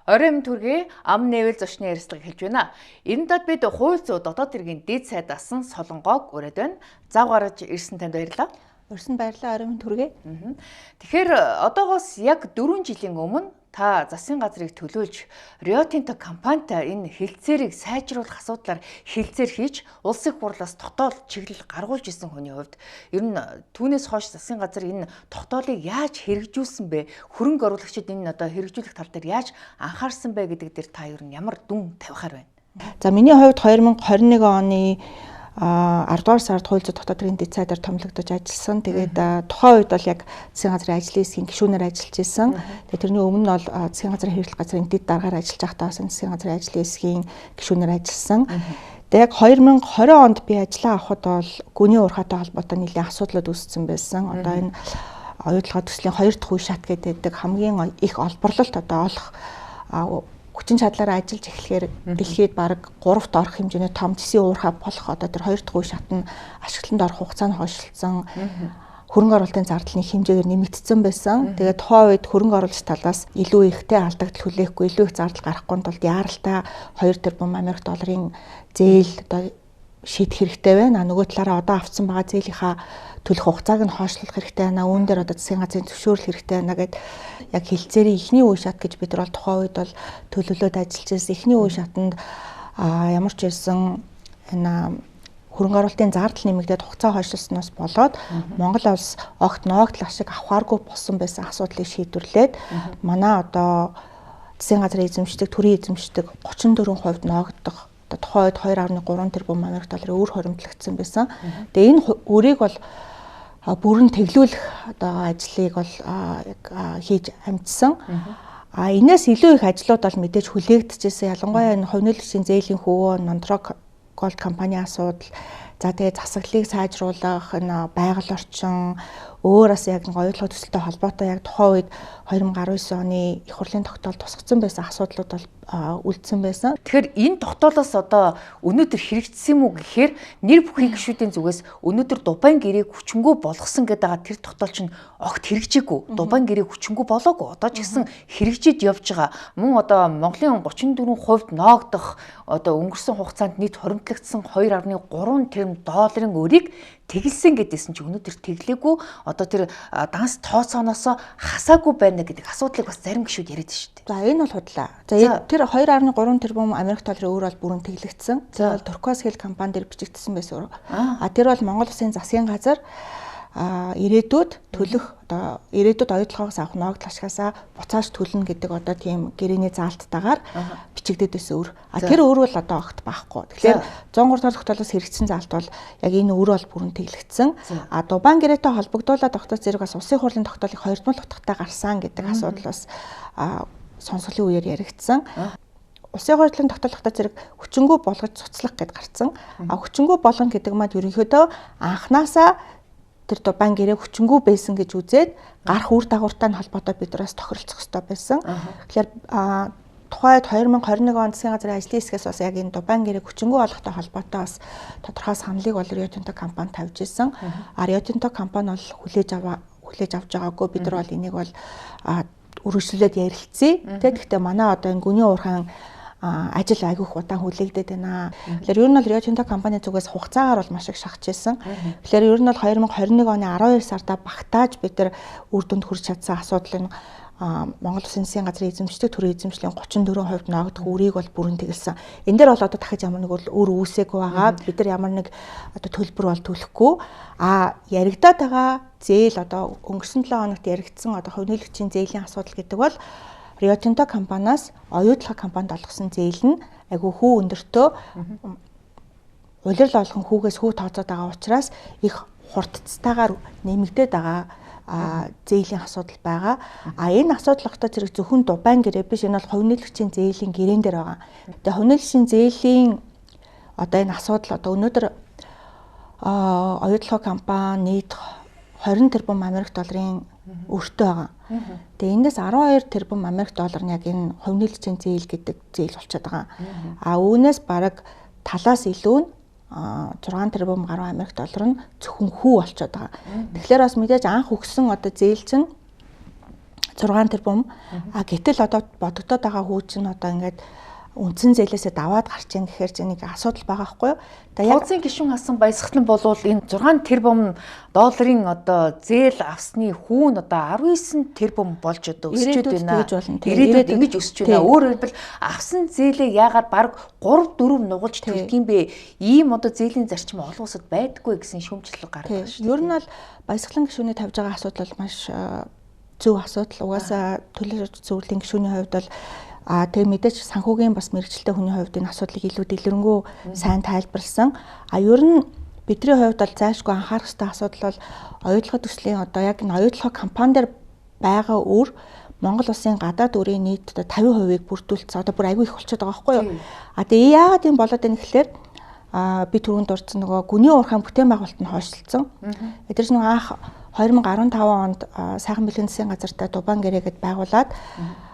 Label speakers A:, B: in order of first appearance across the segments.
A: Оройн төргийн ам нээвэл зочны ярилцлага хэлж байна. Энэ дод бид хууль зүйн дотоод хэргийн дэд сайд асан Солонгоог өрөөд байна. Зав гаргаж ирсэн танд баярлалаа.
B: Урьсан баярлалаа оройн төргий.
A: Тэгэхээр одоогоос яг 4 жилийн өмнө та засгийн газрыг төлөөлж Rio Tinto компанитай энэ хэлэлцээрийг сайжруулах асуудлаар хэлэлцээр хийж улс их хурлаас тогтоол чиглэл гаргуулж исэн хүний хувьд ер нь түүнээс хойш засгийн газар энэ тогтоолыг яаж хэрэгжүүлсэн бэ? Хөрөнгө оруулагчид энэ одоо хэрэгжүүлэх тал дээр яаж анхаарсан бэ гэдэг дээр та ер нь ямар дүн тавихаар байна?
B: За миний хувьд 2021 оны 10 дугаар сард хууль зүйн дотоод хэргийн дэд сайдаар томилогдож ажилласан. Тэгээд тухайн үед бол яг засгийн газрын ажлын хэсгийн гишүүнээр ажиллаж исэн. Тэгээд тэрний өмнө нь бол засгийн газрын хэрэглэх газрын дэд даргаар ажиллаж байхдаа засгийн газрын ажлын хэсгийн гишүүнээр ажилласан. Тэгээд яг 2020 онд би ажиллаа авахд бол гүний уурхайтай холбоотой нэлээд асуудлууд үүссэн байсан. Одоо энэ оюутлага төслийн 2 дахь үе шат гэдэг хамгийн их олборлолт одоо олох хүчин чадлаараа ажиллаж эхлэхээр дэлхийд бараг 3-т орох хэмжээний том төсвийн уурхай болох одоо тэр 2 дахь үе шат нь ашиглалтанд орох хугацаа нь хойшлцсан, хөрөнгө оруулалтын зардлын хэмжээгээр нэмэгдсэн байсан. Тэгээд тухайн үед хөрөнгө оруулагч талаас илүү ихтэй алдагдал хүлээхгүй, илүү их зардал гарахгүй тулд яаралтай 2 тэрбум Америк долларын зээл одоо шийдэх хэрэгтэй байна. Нөгөө талаараа одоо авсан байгаа зээлийнхаа төлөх хугацааг нь хойшлуулах хэрэгтэй байна. Үүн дээр одоо засгийн газрын зөвшөөрөл хэрэгтэй байна гэд яг хэлэлцээрийн эхний үе шат гэж бид нар бол тухайн үед бол төлөвлөлөөд ажиллаж байсан. Эхний үе шатанд ямар ч байсан энэ хөрөнгө оруулалтын зардал нэмэгдээд хугацаа хойшлуулснаас болоод Монгол улс огт ноогдол ашиг авахааргүй болсон байсан асуудлыг шийдвэрлээд манай одоо засгийн газрын эзэмшдэг, төрийн эзэмшдэг 34% ноогдох тухайн үед 2.3 тэрбум Америк долларын үр хоримтлагдсан байсан. Тэгээ энэ өрийг бол бүрэн тэглүүлэх одоо ажлыг бол хийж амжсан. Энээс илүү их ажлууд бол мэдээж хүлээгдэжсэн. Ялангуяа энэ хувь нээлтийн зээлийн хөвөө, Нондрог голд компанийн асуудал, за тэгээ засаглалыг сайжруулах, энэ байгаль орчин, өөрөөс яг нэг оюутлага төсөлтэй холбоотой яг тухайн үед 2019 оны их хурлын тогтоол тусгацсан байсан асуудлууд бол үлдсэн байсан.
A: Тэгэхээр энэ тогтоолоос одоо өнөөдөр хэрэгжсэн юм уу гэхээр нэр бүхий гишүүдийн зүгээс өнөөдөр Дубайн гэрээг хүчингү болгосон гэдэг байгаа тэр тогтоол чинь огт хэрэгжээгүй. Дубайн гэрээг хүчингү болоогүй. Одоо ч гэсэн хэрэгжиж явж байгаа. Мөн одоо Монголын 34% ноогдох одоо өнгөрсөн хугацаанд нийт хоримтлагдсан 2.3 тэрбум долларын өрийг тэглсэн гэдээсэн чи өнөөдөр тэглээгүй. Одоо тэр данс тооцооноос хасаагүй байна гэдэг асуудлыг бас зарим гишүүд яриад шүү дээ.
B: За энэ бол худлаа. За тэр 2.3 тэрбум Америк долларын өөр бол бүрэн тэглэгдсэн. За Turquoise Hill компани дээр бичигдсэн байсан. Тэр бол Монгол Улсын засгийн газар ирээдүйд төлөх одоо ирээдүйд оюутлагаас авах ноогдол ашгаасаа буцааж төлнө гэдэг одоо тийм гэрээний заалттайгаар бичигдээд байсан өр. Тэр өр бол одоо огт байхгүй. Тэгэхээр 103 дахь тогтоолоос хэрэгжсэн заалт бол яг энэ өр бол бүрэн тэглэгдсэн. Дубайн гэрээтэй холбогдуулаад тогтоос зэрэг бас улсын хурлын тогтоолыг 2 дугаар утгатай гарсан гэдэг асуудал бас сонсголын үеэр яригдсан. Улсын хурлын тогтоолтой зэрэг хүчингү болгож цуцлах гэд гарцсан. Хүчингү болгоно гэдэг маань ерөнхийдөө анханасаа тэр Дубайн гэрээ хүчингү байсан гэж үзээд гарах үр дагавартай нь холбоотой бид нараас тохиролцох хэрэгтэй байсан. Тэгэхээр тухайд 2021 онд засгийн газрын ажлын хэсгээс бас яг энэ Дубайн гэрээ хүчингү болгохтой холбоотой бас тодорхой саналыг бол Rio Tinto компани тавьж ирсэн. Rio Tinto компани бол хүлээж авч байгаагүй. Бид нар бол энийг бол үргэлжлүүлээд ярилцъя. Тэгэхдээ манай одоо энэ гүний уурхайн ажил айгүйх удаан хүлээгдээд байна. Тэгэхээр ер нь бол Rio Tinto компани зүгээс хугацаагаар бол маш их шахаж ирсэн. Тэгэхээр ер нь бол 2021 оны 12 сарда багтааж бид нар үр дүнд хүрч чадсан асуудлын Монгол Улсын засгийн газрын эзэмшдэг, төрийн эзэмшлийн 34% ноогдох үрийг бол бүрэн тэгэлсэн. Энэ дээр бол одоо дахиж ямар нэг үр үүсээгүй байгаа. Бид нар ямар нэг одоо төлбөр бол төлөхгүй. Яригдаад байгаа зээл одоо өнгөрсөн 7 хоногт яригдсан одоо хувь нээлтийн зээлийн асуудал гэдэг бол Rio Tinto компаниас оюутлага компанид олгосон зээл нь айгүй хүү өндөртөө улирал олгон хүүгээс хүү тооцоод байгаа учраас их хурдцтайгаар нэмэгдээд байгаа зээлийн асуудал байгаа. Энэ асуудал огтой зэрэг зөвхөн Дубайн гэрээ биш, энэ бол хувь нээлтийн зээлийн гэрээн дээр байгаа. Тэгээ хувь нээлтийн зээлийн одоо энэ асуудал одоо өнөөдөр оюутлага компани нийт 20 тэрбум Америк долларын өртөө байгаа. Тэгээ эндээс 12 тэрбум Америк доллар нь яг энэ хувь нээлтийн зээл гэдэг зээл болчиход байгаа. Үүнээс бараг талаас илүү нь 6 тэрбум гаруй Америк доллар нь зөвхөн хүү болчиход байгаа. Тэгэхээр бас мэдээж анх өгсөн одоо зээл чинь 6 тэрбум. Гэтэл одоо бодогдоод байгаа хүү чинь одоо ингээд үндсэн зээлээсээ даваад гарч ийн гэхээр чинь нэг асуудал байгаа байхгүй юу?
A: Хуудсын гишүүн асан баясгалан болвол энэ 6 тэрбум долларын одоо зээл авсны хүүн одоо 19 тэрбум болж одоо өсчөөд байна. Ирээдүйд ингэж өсч байна. Өөрөөр хэлбэл авсан зээлээ яагаад баг 3-4 нугалж төлдөг юм бэ? Ийм одоо зээлийн зарчим олон улсад байдаггүй гэсэн шүүмжлэл гардаг шүү.
B: Ер нь бол баясгалан гишүүний тавьж байгаа асуудал бол маш зөв асуудал. Угаасаа төлөөлөгч зөвлөлийн гишүүний хувьд бол тэгээ мэдээж санхүүгийн бас мэрэгчлээ хүний хувьд энэ асуудлыг илүү дэлгэрэнгүй сайн тайлбарлсан. Ер нь бидний хувьд бол зайлшгүй анхаарах ёстой асуудал бол оюутлогын төслийн одоо яг энэ оюутлогын компани дээр байгаа үр Монгол улсын гадаад өрийн нийт 50%-ийг бүрдүүлсэн. Одоо бүр айгүй их болчиход байгаа байхгүй юу? Тэгээ яагаад юм болоод байна гэхэлэр би түрүүнд дурдсан нөгөө гүний уурхайн бүтээн байгуулалт нь хойшлцсон. Тэр чинь анх 2015 онд сайхан бэлгийн засгийн газартай Дубан гэрээгээд байгуулад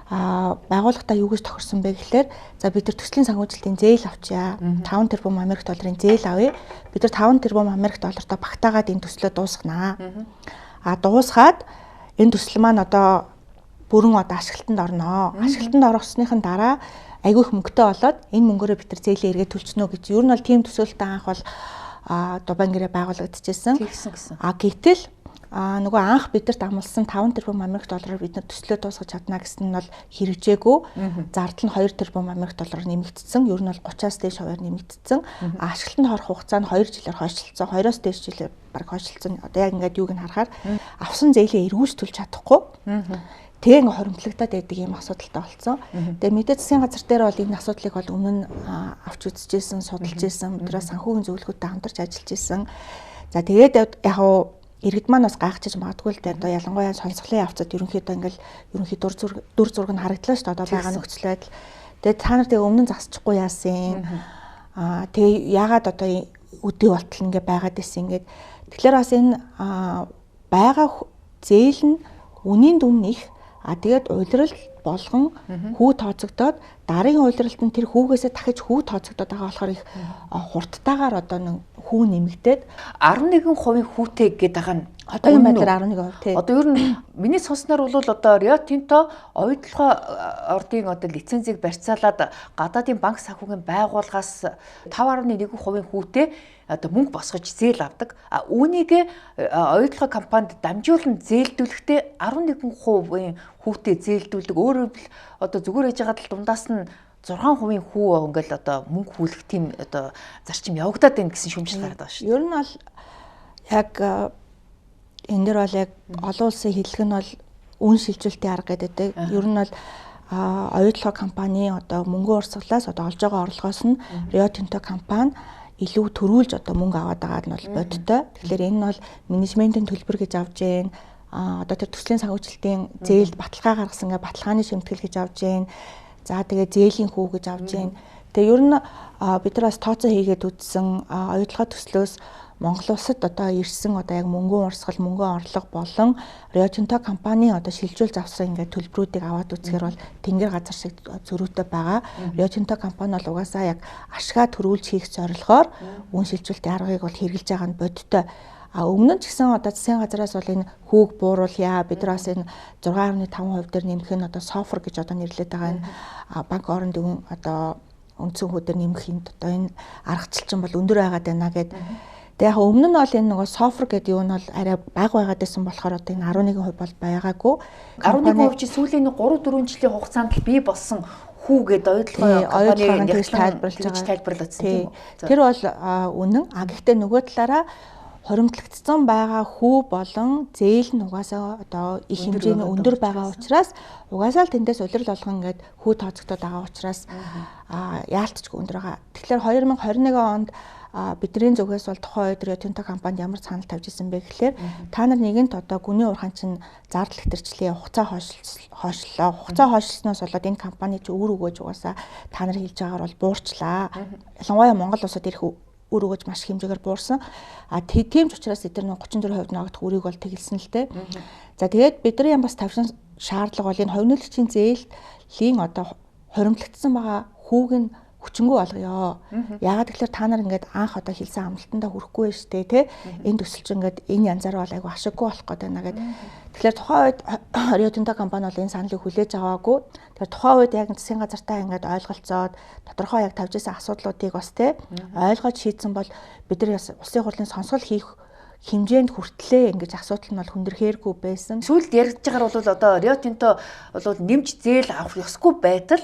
B: байгууллагатаа юу гэж тохирсон бэ гэхэлэр за бид нар төслийн санхүүжилтийн зээл авчия. 5 тэрбум Америк долларын зээл авъя. Бид нар 5 тэрбум Америк доллартай багтаагаад энэ төслөө дуусгана. Дуусгаад энэ төсөл маань одоо бүрэн одоо ашиглалтанд орно. Ашиглалтанд орсныхын дараа айгүй их мөнгөтэй болоод энэ мөнгөөрөө бид нар зээлээ эргээд төлчихнө гэж. Ер нь бол тийм төсөөлтөй анх бол Дубан гэрээ байгуулагдчихсэн. Гэтэл нөгөө анх бидэрт амласан 5 тэрбум Америк доллараар бид нар төслөө дуусгаж чадна гэсэн нь бол хэрэгжээгүй. Зардал нь 2 тэрбум Америк доллараар нэмэгдсэн. Ер нь бол 30-аас дээш хувиар нэмэгдсэн. Ашиглалтанд орох хугацаа нь 2 жилээр хойшлцсон. 2-оос дээш жилээр баг хойшлцсон. Одоо яг ингээд юуг нь харахаар авсан зээлээ эргүүлж төлж чадахгүй. Тэгээ ингээ хоримтлагдаад байдаг юм асуудалтай болсон. Тэгээ мэдээ засгийн газар дээр бол энэ асуудлыг бол өмнө нь авч үзэжсэн, судалж ирсэн, өдрөөс санхүүгийн зөвлөгөөтэй хамтарч ажиллаж ирсэн. За тэгээд яг иргэд маань бас гайхчихж магадгүй л дээ. Одоо ялангуяа сонсголын явцад ерөнхийдөө ингээл ерөнхий дүр зураг нь харагдлаа шүү дээ. Одоо байгаа нөхцөл байдал. Тэгээд та нар тэгээ өмнө нь засчихгүй яасан. Тэгээ яагаад одоо өдөө болтол ингээ байгаад байсан ингээд. Тэгэхээр бас энэ байгаа зээл нь үнийн дүн их. Тэгээд улирал болгон хүү тооцогдоод дараагийн улиралд нь тэр хүүгээсээ дахиж хүү тооцогдоод байгаа болохоор их хурдтайгаар одоо нэг хүү нэмэгдээд 11% хүүтэй гэдэг байгаа нь одоо юм байдлаар 11% тий.
A: Одоо ер нь миний сонсноор бол одоо Rio Tinto оюутлогын ордын одоо лицензийг барьцаалаад гадаадын банк санхүүгийн байгууллагаас 5.1% хүүтэй одоо мөнгө босгож зээл авдаг. Үүнийг оюутлогын компанид дамжуулан зээлдүүлэхдээ 11% хүүтэй зээлдүүлдэг. Өөрөөр хэлбэл одоо зүгээр ээж байгаа дундаас нь 6% хүү ингээл одоо мөнгө хүлэх тийм одоо зарчим явагдаад байна гэсэн шүүмжлэл гараад байгаа шүү.
B: Ер нь бол яг энэ дэр бол яг олон улсын хэллэг нь бол үн шилжүүлэлтийн арга гэдэг. Ер нь бол оюутлогын компани одоо мөнгө урсгалаас одоо олж байгаа орлогоос нь Rio Tinto компани илүү төрүүлж одоо мөнгө аваад байгаа нь бол бодиттой. Тэгэхээр энэ нь бол менежментийн төлбөр гэж авж гээ. Одоо тэр төслийн санхүүжилтийн зээлд баталгаа гаргасан гэ баталгааны шимтгэл гэж авж гээ. За тэгээ зээлийн хүү гэж авж гээ. Тэгээ ер нь бид нар бас тооцоо хийгээд үзсэн оюутлогын төслөөс Монгол улсад одоо ирсэн одоо яг мөнгөн урсгал, мөнгөн орлого болон Rio Tinto компани одоо шилжүүлж авсан ингээд төлбөрүүдийг аваад үзэхээр бол тэнгэр газар шиг зөрүүтэй байгаа. Rio Tinto компани бол угаасаа яг ашгаа төрүүлж хийх зорилгоор үн шилжүүлэлтийн аргыг бол хэрэгжилж байгаа нь бодиттой. Өмнө нь ч гэсэн одоо засгийн газараас бол энэ хүүг бууруулъя. Бид нар бас энэ 6.5% дээр нэмэх нь одоо софр гэж одоо нэрлэдэг байгаа энэ банк орондын одоо үндсэн хүү дээр нэмэх энэ одоо энэ аргачлалчин бол өндөр байгаад байна гэдэг. Тэгээ яг өмнө нь бол энэ нөгөө софр гэдэг юу нь бол арай бага байгаад байсан болохоор одоо энэ 11% бол байгаагүй.
A: 11% чи сүүлийн 3-4 жилийн хугацаанд л бий болсон хүү гэдэг
B: оюутлогын тайлбарлагдсан тийм. Тэр бол үнэн. Гэхдээ нөгөө талаараа хоримтлагдсан байгаа хүү болон зээл нь угаасаа одоо их хэмжээний өндөр байгаа учраас угаасаа л тэндээс улирал болгон ингээд хүү тооцогдоод байгаа учраас яалтчгүй өндөр байгаа. Тэгэхээр 2021 онд бидний зүгээс бол тухайн үед Rio Tinto компанид ямар санал тавьж ирсэн бэ гэхээр та нар нэгэнт одоо гүний уурхайн чинь зардал хэтэрчлээ хугацаа хойшлоо. Хугацаа хойшлсноос болоод энэ компани чи өөр өгөөж угаасаа та нар хэлж байгаагаар бол буурчлаа. Ялангуяа Монгол улсад ирэх өөр өгөөж маш хэмжээгээр буурсан. Тийм ч учраас эдгээр 34% ногдох үрийг бол тэгэлсэн л дээ. За тэгээд бидний бас тавьсан шаардлага бол энэ хувь нөлөөчийн зээлийн одоо хоримтлагдсан байгаа хүүг нь хүчингү болгоё. Яагаад тэгэхээр та нар ингээд анх одоо хэлсэн амлалтандаа хүрэхгүй байж тээ тий. Энэ төсөл чинь ингээд энэ янзаар бол айгу ашиггүй болох гээд байна гэд. Тэгэхээр тухайн үед Rio Tinto компани бол энэ саналыг хүлээж аваагүй. Тэгэхээр тухайн үед яг засгийн газартаа ингээд ойлголцоод тодорхой яг тавьж ирсэн асуудлуудыг бас тий ойлгоод шийдсэн бол бид нар улсын хурлын сонсгол хийх хэмжээнд хүртлээ ингэж асуудал нь бол хүндрэхээргүй байсан.
A: Сүүлд яригдж байгаа бол одоо Rio Tinto бол нэмж зээл авах ёсгүй байтал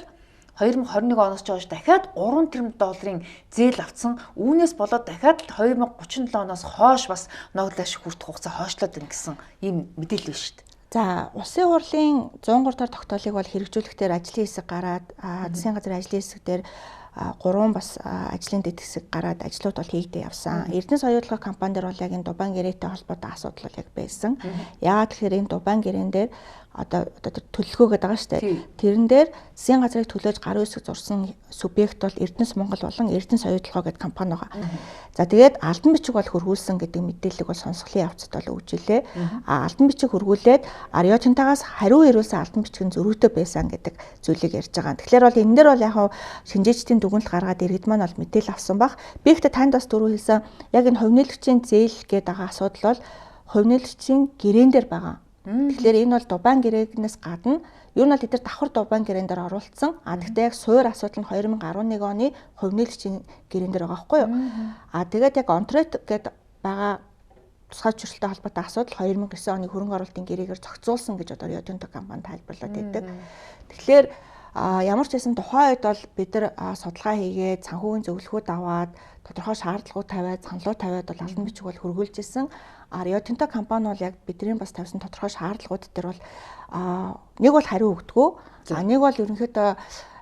A: 2021 оноос ч хойш дахиад 3 тэрбум долларын зээл авсан. Үүнээс болоод дахиад 2037 оноос хойш бас ногдлоош хүртэх хугацаа хойшлоод байна гэсэн ийм мэдээлэл байна шүү дээ.
B: За, улсын хурлын 103 дахь тогтоолыг бол хэрэгжүүлэхээр ажлын хэсэг гараад засгийн газрын ажлын хэсэг дээр 3 бас ажлын дэд хэсэг гараад ажлууд бол хийгдээ явсан. Эрдэнэ соёлын компани дээр бол яг энэ Дубайн гэрээтэй холбоотой асуудал бол яг байсан. Яагаад тэгэхээр энэ Дубайн гэрээн дээр одоо төлөлгөө гэдэг байгаа шүү дээ. Тэрэн дээр засгийн газрыг төлөөж гар үсэг зурсан субъект бол Эрдэнэс Монгол болон Эрдэнэ соёлын гэдэг компани байгаа. За тэгээд албан бичиг бол хөрвүүлсэн гэдэг мэдээллийг бол сонсголын явцад бол өгж илээ. Албан бичиг хөрвүүлээд Rio Tinto-гаас хариу ирүүлсэн албан бичиг нь зөрүүтэй байсан гэдэг зүйлийг ярьж байгаа. Тэгэхээр бол энэ дээр бол яг шинжээчдийн дүгнэлт гаргаад иргэд маань бол мэдээлэл авсан баг. Би ихтэй танд бас дөрөв хэлсэн яг энэ хувь нээлгчийн зээл гэдэг асуудал бол хувь нээлгчийн гэрээн дээр байгаа. Тэгэхээр энэ бол Дубайн гэрээнээс гадна юу нь бол эдгээр давхар Дубайн гэрээн дээр оруулсан. Гэхдээ яг суур асуудал нь 2011 оны хувь нээлгчийн гэрээн дээр байгаа байхгүй юу? Тэгээд яг Онтрет гэдэг байгаа тусгай зөрчилтэй холбоотой асуудал 2009 оны хөрөнгө оруулалтын гэрээгээр зохицуулсан гэж одоо Rio Tinto компани тайлбарлаад байдаг. Тэгэхээр ямар ч байсан тухайн үед бол бид нар судалгаа хийгээд санхүүгийн зөвлөгөөд аваад тодорхой шаардлагууд тавиад саналууд тавиад бол албан бичиг бол хөрвүүлж ирсэн. Rio Tinto компани бол яг бидний бас тавьсан тодорхой шаардлагууд дээр бол нэг бол хариу өгдөггүй. Нэг бол ерөнхийдөө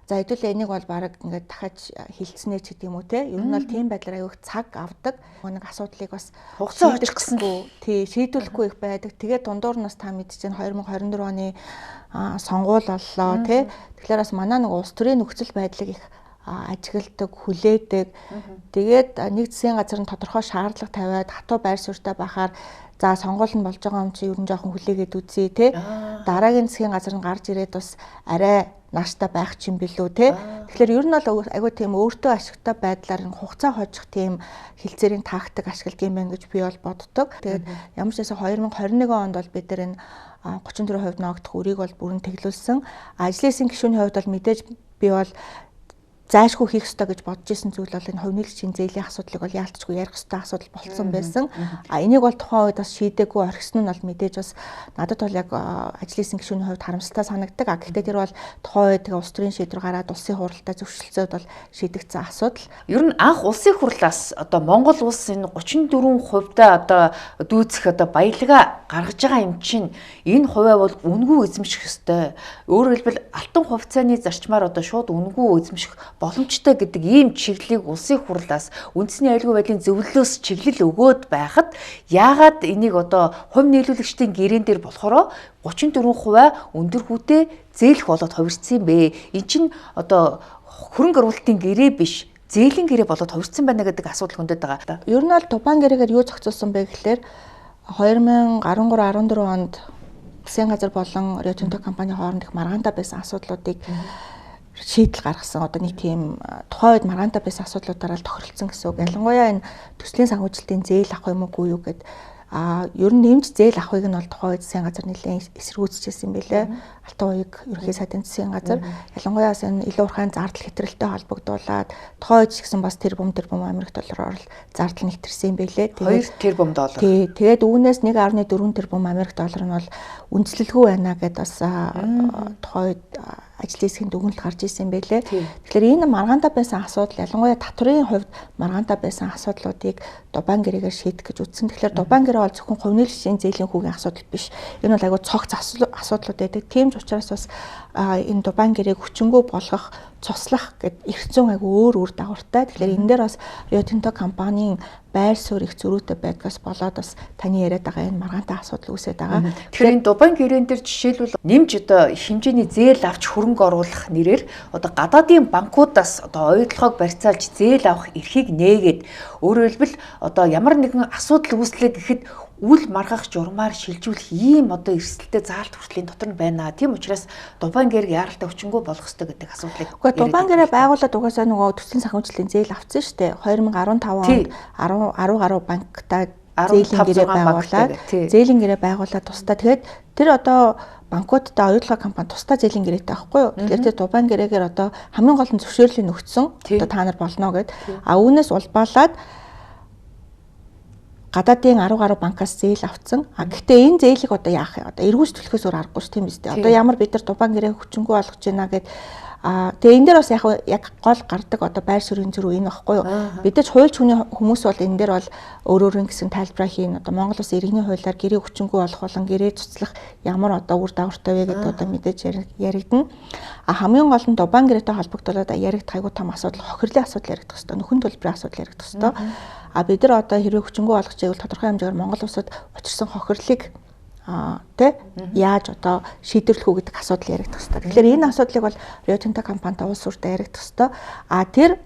B: за хэдүүлээ энийг бол баг ингээд дахиж хилцснээр ч гэдэг юм уу те. Ер нь бол тийм байдлаар аяух цаг авдаг. Нэг асуудлыг бас
A: хугацаа очих гэсэнгүй
B: тий шийдвэрлэхгүй их байдаг. Тэгээд дундуур нь бас та мэдчихээн 2024 оны сонгуул боллоо те. Тэгэхээр бас манай нэг улс төрийн нөхцөл байдлыг их ажигладаг, хүлээдэг. Тэгээд нэг засгийн газар нь тодорхой шаардлага тавиад хатуу байр суурьтай байхаар за сонгуул нь болж байгаа юм чи ер нь жоохон хүлээгээд үзье те. Дараагийн засгийн газар нь гарч ирээд бас арай нааштай байх ч юм билүү те. Тэгэхээр ер нь бол айгүй тийм өөртөө ашигтай байдлаар хугацаа хожих тийм хилцээрийн тактик ашигладаг юм байна гэж би бол боддог. Тэгээд ямар ч байсан 2021 онд бол бид нар энэ 34% ногдох үрийг бол бүрэн тэглүүлсэн. Ажлын хэсгийн гишүүний хувьд бол мэдээж би бол зайлшгүй хийх ёстой гэж бодож исэн зүйл бол энэ хувь нээлгчийн зээлийн асуудлыг бол яалтчгүй ярих ёстой асуудал болсон байсан. Энийг бол тухайн үед бас шийдээгүй орхисон нь бол мэдээж бас надад бол яг ажлын хэсгийн гишүүний хувьд харамсалтай санагддаг. Гэхдээ тэр бол тухайн үед улс төрийн шийдвэр гараад улсын хурлаа зөвшөөрөлцөөд бол шийдэгдсэн асуудал.
A: Ер нь анх улсын хурлаас одоо Монгол улс энэ 34% одоо дүүцэх одоо баялгаа гаргаж байгаа юм чинь энэ хувиа бол үнгүй эзэмших ёстой. Өөрөөр хэлбэл алтан хувьцааны зарчмаар одоо шууд үнгүй эзэмших боломжтой гэдэг ийм чиглэлийг улсын хурлаас үндэсний аюулгүй байдлын зөвлөлөөс чиглэл өгөөд байхад яагаад энийг одоо хувь нийлүүлэгчдийн гэрээн дээр болохоор 34% өндөр хүүтэй зээлэх болоод хувирсан юм бэ. Эн чинь одоо хөрөнгө оруулалтын гэрээ биш зээлийн гэрээ болоод хувирсан байна гэдэг асуудал хөндөд байгаа.
B: Ер нь бол Дубайн гэрээгээр юу зохицуулсан бэ гэхээр 2013-14 онд засгийн газар болон Rio Tinto компани хооронд их маргаантай байсан асуудлуудыг шийдэл гаргасан. Одоо нэг тийм тухайн үед маргаантай байсан асуудлуудаараа л тохиролцсон гэсэн үг. Ялангуяа энэ төслийн санхүүжилтийн зээл авах юм уугүй юу гэд ер нь нэмж зээл авахыг нь бол тухайн үед засгийн газар нэлээд эсэргүүцчихсэн юм билээ. Алтан уяг ерөнхий сайдын засгийн газар ялангуяа энэ илүү урхайн зардал хэтрэлтэй холбогдуулаад тухайн үед ч гэсэн бас тэрбум Америк доллараар л зардал нэвтэрсэн юм билээ.
A: 2 тэрбум доллар.
B: Тэгээд үүнээс 1.4 тэрбум Америк доллар нь бол үндэслэлгүй байна гэдээ бас тухайн үед ажлын хэсгийн дүгнэлт гарч ирсэн байлээ. Тэгэхээр энэ маргаантай байсан асуудал ялангуяа татврын хувьд маргаантай байсан асуудлуудыг Дубайн гэрээгээр шийдэх гэж үзсэн. Тэгэхээр Дубайн гэрээ бол зөвхөн хувь нээлгчийн зээлийн хүүгийн асуудал биш. Энэ бол айгүй цогц асуудлууд байдаг. Тийм ч учраас бас энэ Дубайн гэрээг хүчингү болгох, цуслах гэд эрх зүйн айгүй өөр дагавартай. Тэгэхээр энэ дээр бас Rio Tinto компанийн байр суурь их зөрүүтэй байдгаас болоод бас таны яриад байгаа энэ маргаантай асуудал үүсээд байгаа.
A: Тэгэхээр энэ Дубайн гэрээн дээр жишээлбэл нэмж одоо хэмжээний зээл авч хөрөнгө оруулах нэрээр одоо гадаадын банкудаас одоо ойдлогоог барьцаалж зээл авах эрхийг нээгээд өөрөөр хэлбэл одоо ямар нэгэн асуудал үүслээ гэхэд үл маргах журмаар шилжүүлэх ийм одоо эрсдэлтэй заалт хүртлийн дотор нь байна. Тийм учраас Дубайн гэрэг яаралтай хүчингү болох ёстой гэдэг асуудлыг.
B: Гэхдээ Дубайн гэрээ байгуулаад угаасаа нөгөө төслийн санхүүжилтийн зээл авсан шүү дээ. 2015 онд 10 гаруй банктай зээлийн гэрээ байгуулад зээлийн гэрээ байгуулаад тусдаа тэгээд тэр одоо банкудтай оюутлага компани тусдаа зээлийн гэрээтэй байхгүй юу. Тэгэхээр тэр Дубайн гэрээгээр одоо хамгийн гол нь зөвшөөрлийг өгсөн. Одоо та нар болно гэд. А үүнээс улбаалаад гадаадын 10 гаруй банкаас зээл авцсан. А гэхдээ энэ зээлийг одоо яах вэ? Одоо эргүүлж төлөхөөс өөр аргагүй шүү тийм биз дээ. Одоо ямар бид нар Дубайн гэрээ хүчингү болгож байна гэд тэгээ энэ дээр бас яг гол гардаг одоо байр суурийн зөрүү энэ багхгүй юу. Бид ч хууль хүний хүмүүс бол энэ дээр бол өөр гэсэн тайлбараа хийн. Одоо Монгол Улсын иргэний хуулиар гэрээ хүчингү болох болон гэрээ цуцлах ямар одоо үр дагавартай вэ гэдэг одоо мэдээж яригдана. А хамгийн гол нь Дубайн гэрээтэй холбогдуулаад яригдах айгуу том асуудал хохирлын асуудал яригдах хэвээр, нөхөн төлбөрийн асуудал яригдах хэвээр. А бид нар одоо хэрвээ хүчингү болгож байвал тодорхой хэмжээгээр Монгол Улсад учирсан хохирлыг яаж одоо шийдвэрлэх үү гэдэг асуудал яригдах хэрэгтэй. Тэгэхээр энэ асуудлыг бол Rio Tinto компанитай улс уртаа яригдах хэрэгтэй. А тэр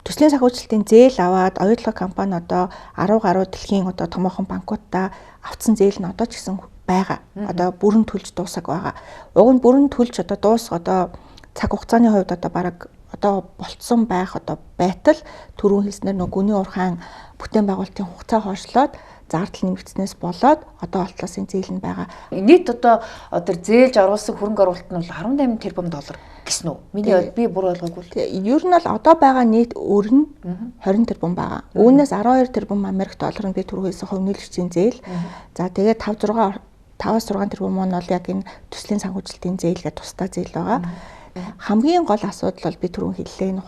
B: төслийн санхүүжилтийн зээл аваад оюутлага компани одоо 10 гаруй дэлхийн одоо томоохон банкудаа авцсан зээл нь одоо ч гэсэн байгаа. Одоо бүрэн төлж дуусаг байгаа. Уг нь бүрэн төлж одоо одоо цаг хугацааны хувьд одоо бараг одоо болцсон байх одоо байтал түрүүн хэлснээр нөгөө гүний урхаан бүтээн байгуулалтын хугацаа хойшлоод зардал нэмэгдснээс болоод одоо олтлоосын зээл нь байгаа.
A: Нийт одоо зээлж оруулсан хөрөнгө оруулалт нь бол 18 тэрбум доллар гэсэн үү? Миний би бүр ойлгоогүй.
B: Ер нь бол одоо байгаа нийт өр нь 20 тэрбум байгаа. Үүнээс 12 тэрбум Америк доллар нь би түрүү хэлсэн хувь нийлэгчийн зээл. За тэгээд 5-6 тэрбум нь бол яг энэ төслийн санхүүжилтийн зээл гэдэг тусдаа зээл байгаа. Хамгийн гол асуудал бол би түрүүн хэллээ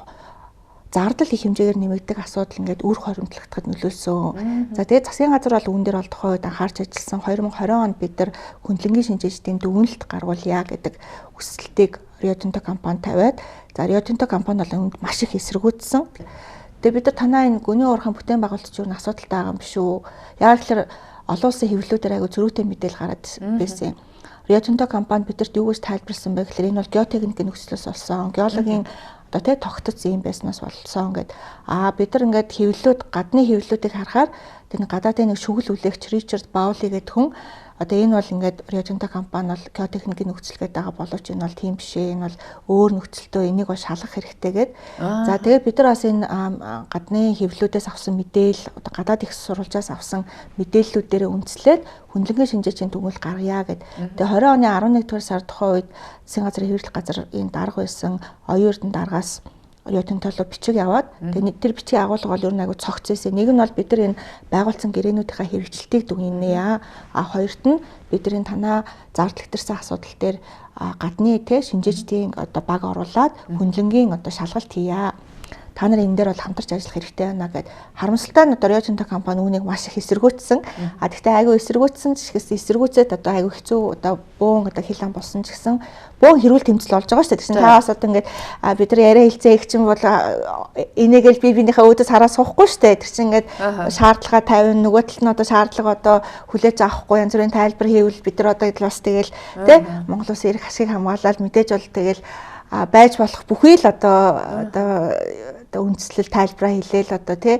B: зардал их хэмжээгээр нэмэгдэх асуудал ингээд үр хоримтлагдахад нөлөөлсөн. За тэгээд засгийн газар бол үүн дээр бол тухайн үед анхаарч ажилласан 2020 онд бид нар хөндлөнгийн шинжилгээчдийн дүгнэлт гаргуулъя гэдэг хүсэлтийг Rio Tinto компани тавиад за Rio Tinto компани бол үүнд маш их эсэргүүцсэн. Тэгээд бид нар танаа энэ гүний уурхайн бүтээн байгуулалт чинь асуудалтай байгаа юм биш үү? Яг л олон улсын хэвлэлүүдээр айгу зөрүүтэй мэдээлэл гараад байсан юм. Rio Tinto компани бидэрт юу гэж тайлбарласан бэ гэхээр энэ бол геотехникийн нөхцлөөс болсон. Геологийн одоо тэ тогтцсон юм байснаас болсон гэд. Бид нар ингээд хэвлэлүүд гадны хэвлэлүүдийг харахаар тэр гадаадын нэг шүгэл үлээгч Ричард Баули гэдэг хүн одоо энэ бол ингээд Rio Tinto компани бол геотехникийн нөхцөлгээд байгаа боловч энэ бол тийм биш ээ. Энэ бол өөр нөхцөлтөө энийг бол шалгах хэрэгтэй гэд. За тэгээд бид нар бас энэ гадны хэвлэлүүдээс авсан мэдээлэл одоо гадаад их сурвалжаас авсан мэдээллүүдээр үндэслээд хөндлөнгийн шинжээчийн дүгнэлт гаргая гэд. Тэгээ 20 оны 11-р сар тухайн үед засгийн газрын хэвлэл газар энэ дарга байсан оюун эрдэнэ даргаас Rio Tinto руу бичиг яваад тэгээ тэр бичгийн агуулга бол ер нь айгу цогцсон. Нэг нь бол бид нар энэ байгуулсан гэрээнүүдийнхээ хэрэгжилтийг дүгнэнэ. Хоёрт нь бид нар энэ танаа зардал гэтэрсэн асуудал дээр гадны шинжээчдийн одоо баг оруулаад хөндлөнгийн одоо шалгалт хийя. Та нар энэ дээр бол хамтарч ажиллах хэрэгтэй байна гэд харамсалтай нь одоо Rio Tinto компани үүнийг маш их эсэргүүцсэн. Гэхдээ айгүй эсэргүүцсэн ч гэсэн эсэргүүцээд одоо айгүй хэцүү одоо буун одоо хилэн болсон ч гэсэн буун хэрүүл тэмцэл болж байгаа шүү дээ. Тэгсэн таваас одоо ингээд бид нар яриа хэлцээ их чинь бол энийгэл биенийхээ өөдөөс хараа суухгүй шүү дээ. Тэр чинь ингээд шаардлага тавина нөгөө талд нь одоо шаардлага одоо хүлээж авахгүй янз бүрийн тайлбар хийвэл бид нар одоо бас тэгэл тий Монгол Улсын эрх ашиг хамгаалаад мэдээж бол тэгэл байж болох бүхий л одоо үндэслэл тайлбараа хэлээл одоо тий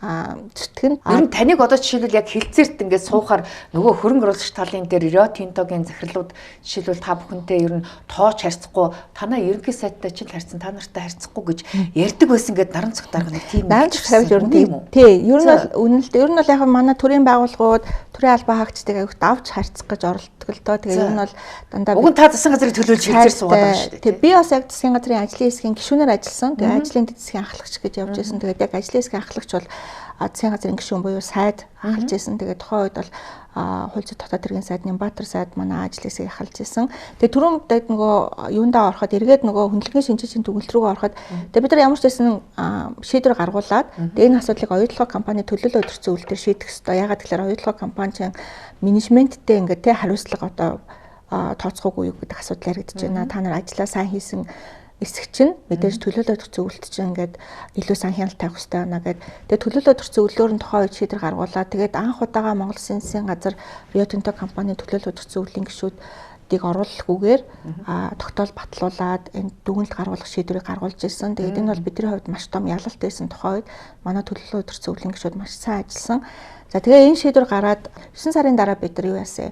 B: зүтгэн.
A: Ер нь таныг одоо жишээлбэл яг хилцээрт ингээд суухаар нөгөө хөрөнгө оруулагч талын дээр Rio Tinto-гийн захирлууд жишээлбэл та бүхэнтэй ер нь тооч харьцахгүй танаа ерөнхий сайттай ч харьцсан та нартай харьцахгүй гэж ярьдаг байсан гэдэг наран цог дарга нэг тийм
B: наран цог тавьж ер нь тийм үү? Тий, ер нь бол үнэлт ер нь бол яг манай төрийн байгууллагууд төрийн албаа хаагчдыг аяг давж харьцах гэж оролддог л доо. Тэгээ ер нь бол дандаа
A: уг нь та засгийн газрыг төлөөлж хилцээр суугаад байгаа шүү дээ.
B: Тэгээ би бас яг засгийн газрын ажлын хэсгийн гишүүнээр ажилласан. Тэгээ ажлын дэд засгийн ахлагч гэж явж байсан. Тэгээд яг ажлын хэсгийн ахлагч бол засгийн газрын гишүүн буюу сайд ахалж байсан. Тэгээд тухайн үед бол хууль зүйн дотоод хэргийн сайд Нямбатар сайд манай ажлын хэсгийг ахалж байсан. Тэгээд түрүүн дэд нөгөө юундаа ороход эргээд нөгөө хөндлөнгийн шинжээчийн дүгнэлт рүү ороход тэгээд бид нар ямар ч байсан шийдвэр гаргуулад тэгээд энэ асуудлыг оюутлага компани төлөөлөл өдөрцөн үйлдэл шийдэх ёстой. Ягаад гэвэл оюутлага компанийн менежменттэй ингээд тий хариуцлага одоо тооцоогүй юу гэдэг асуудал яригдж байна. Та нар ажлаа сайн хийсэн эсэх чинь мэдээж төлөөлөл өдөрцөн үйлдэл чинь ингээд илүү сайн хяналт тавих хэрэгтэй байна гэд. Тэгээд төлөөлөл өдөрцөн үйлдэлөөр нь тухайн үед шийдвэр гаргуулаад тэгээд анх удаага Монгол Улсын засгийн газар Rio Tinto компани төлөөлөл өдөрцөн үйлдлийн гишүүд бүгдийг оруулахгүйгээр тогтоол батлуулаад энэ дүгнэлт гаргуулах шийдвэрийг гаргуулж ирсэн. Тэгээд энэ бол бидний хувьд маш том ялалт байсан тухай үед манай төлөвлөгөө өдөрцөн өвлийн гишүүд маш сайн ажилласан. За тэгээ энэ шийдвэр гараад 9 сарын дараа бид нар юу яасан?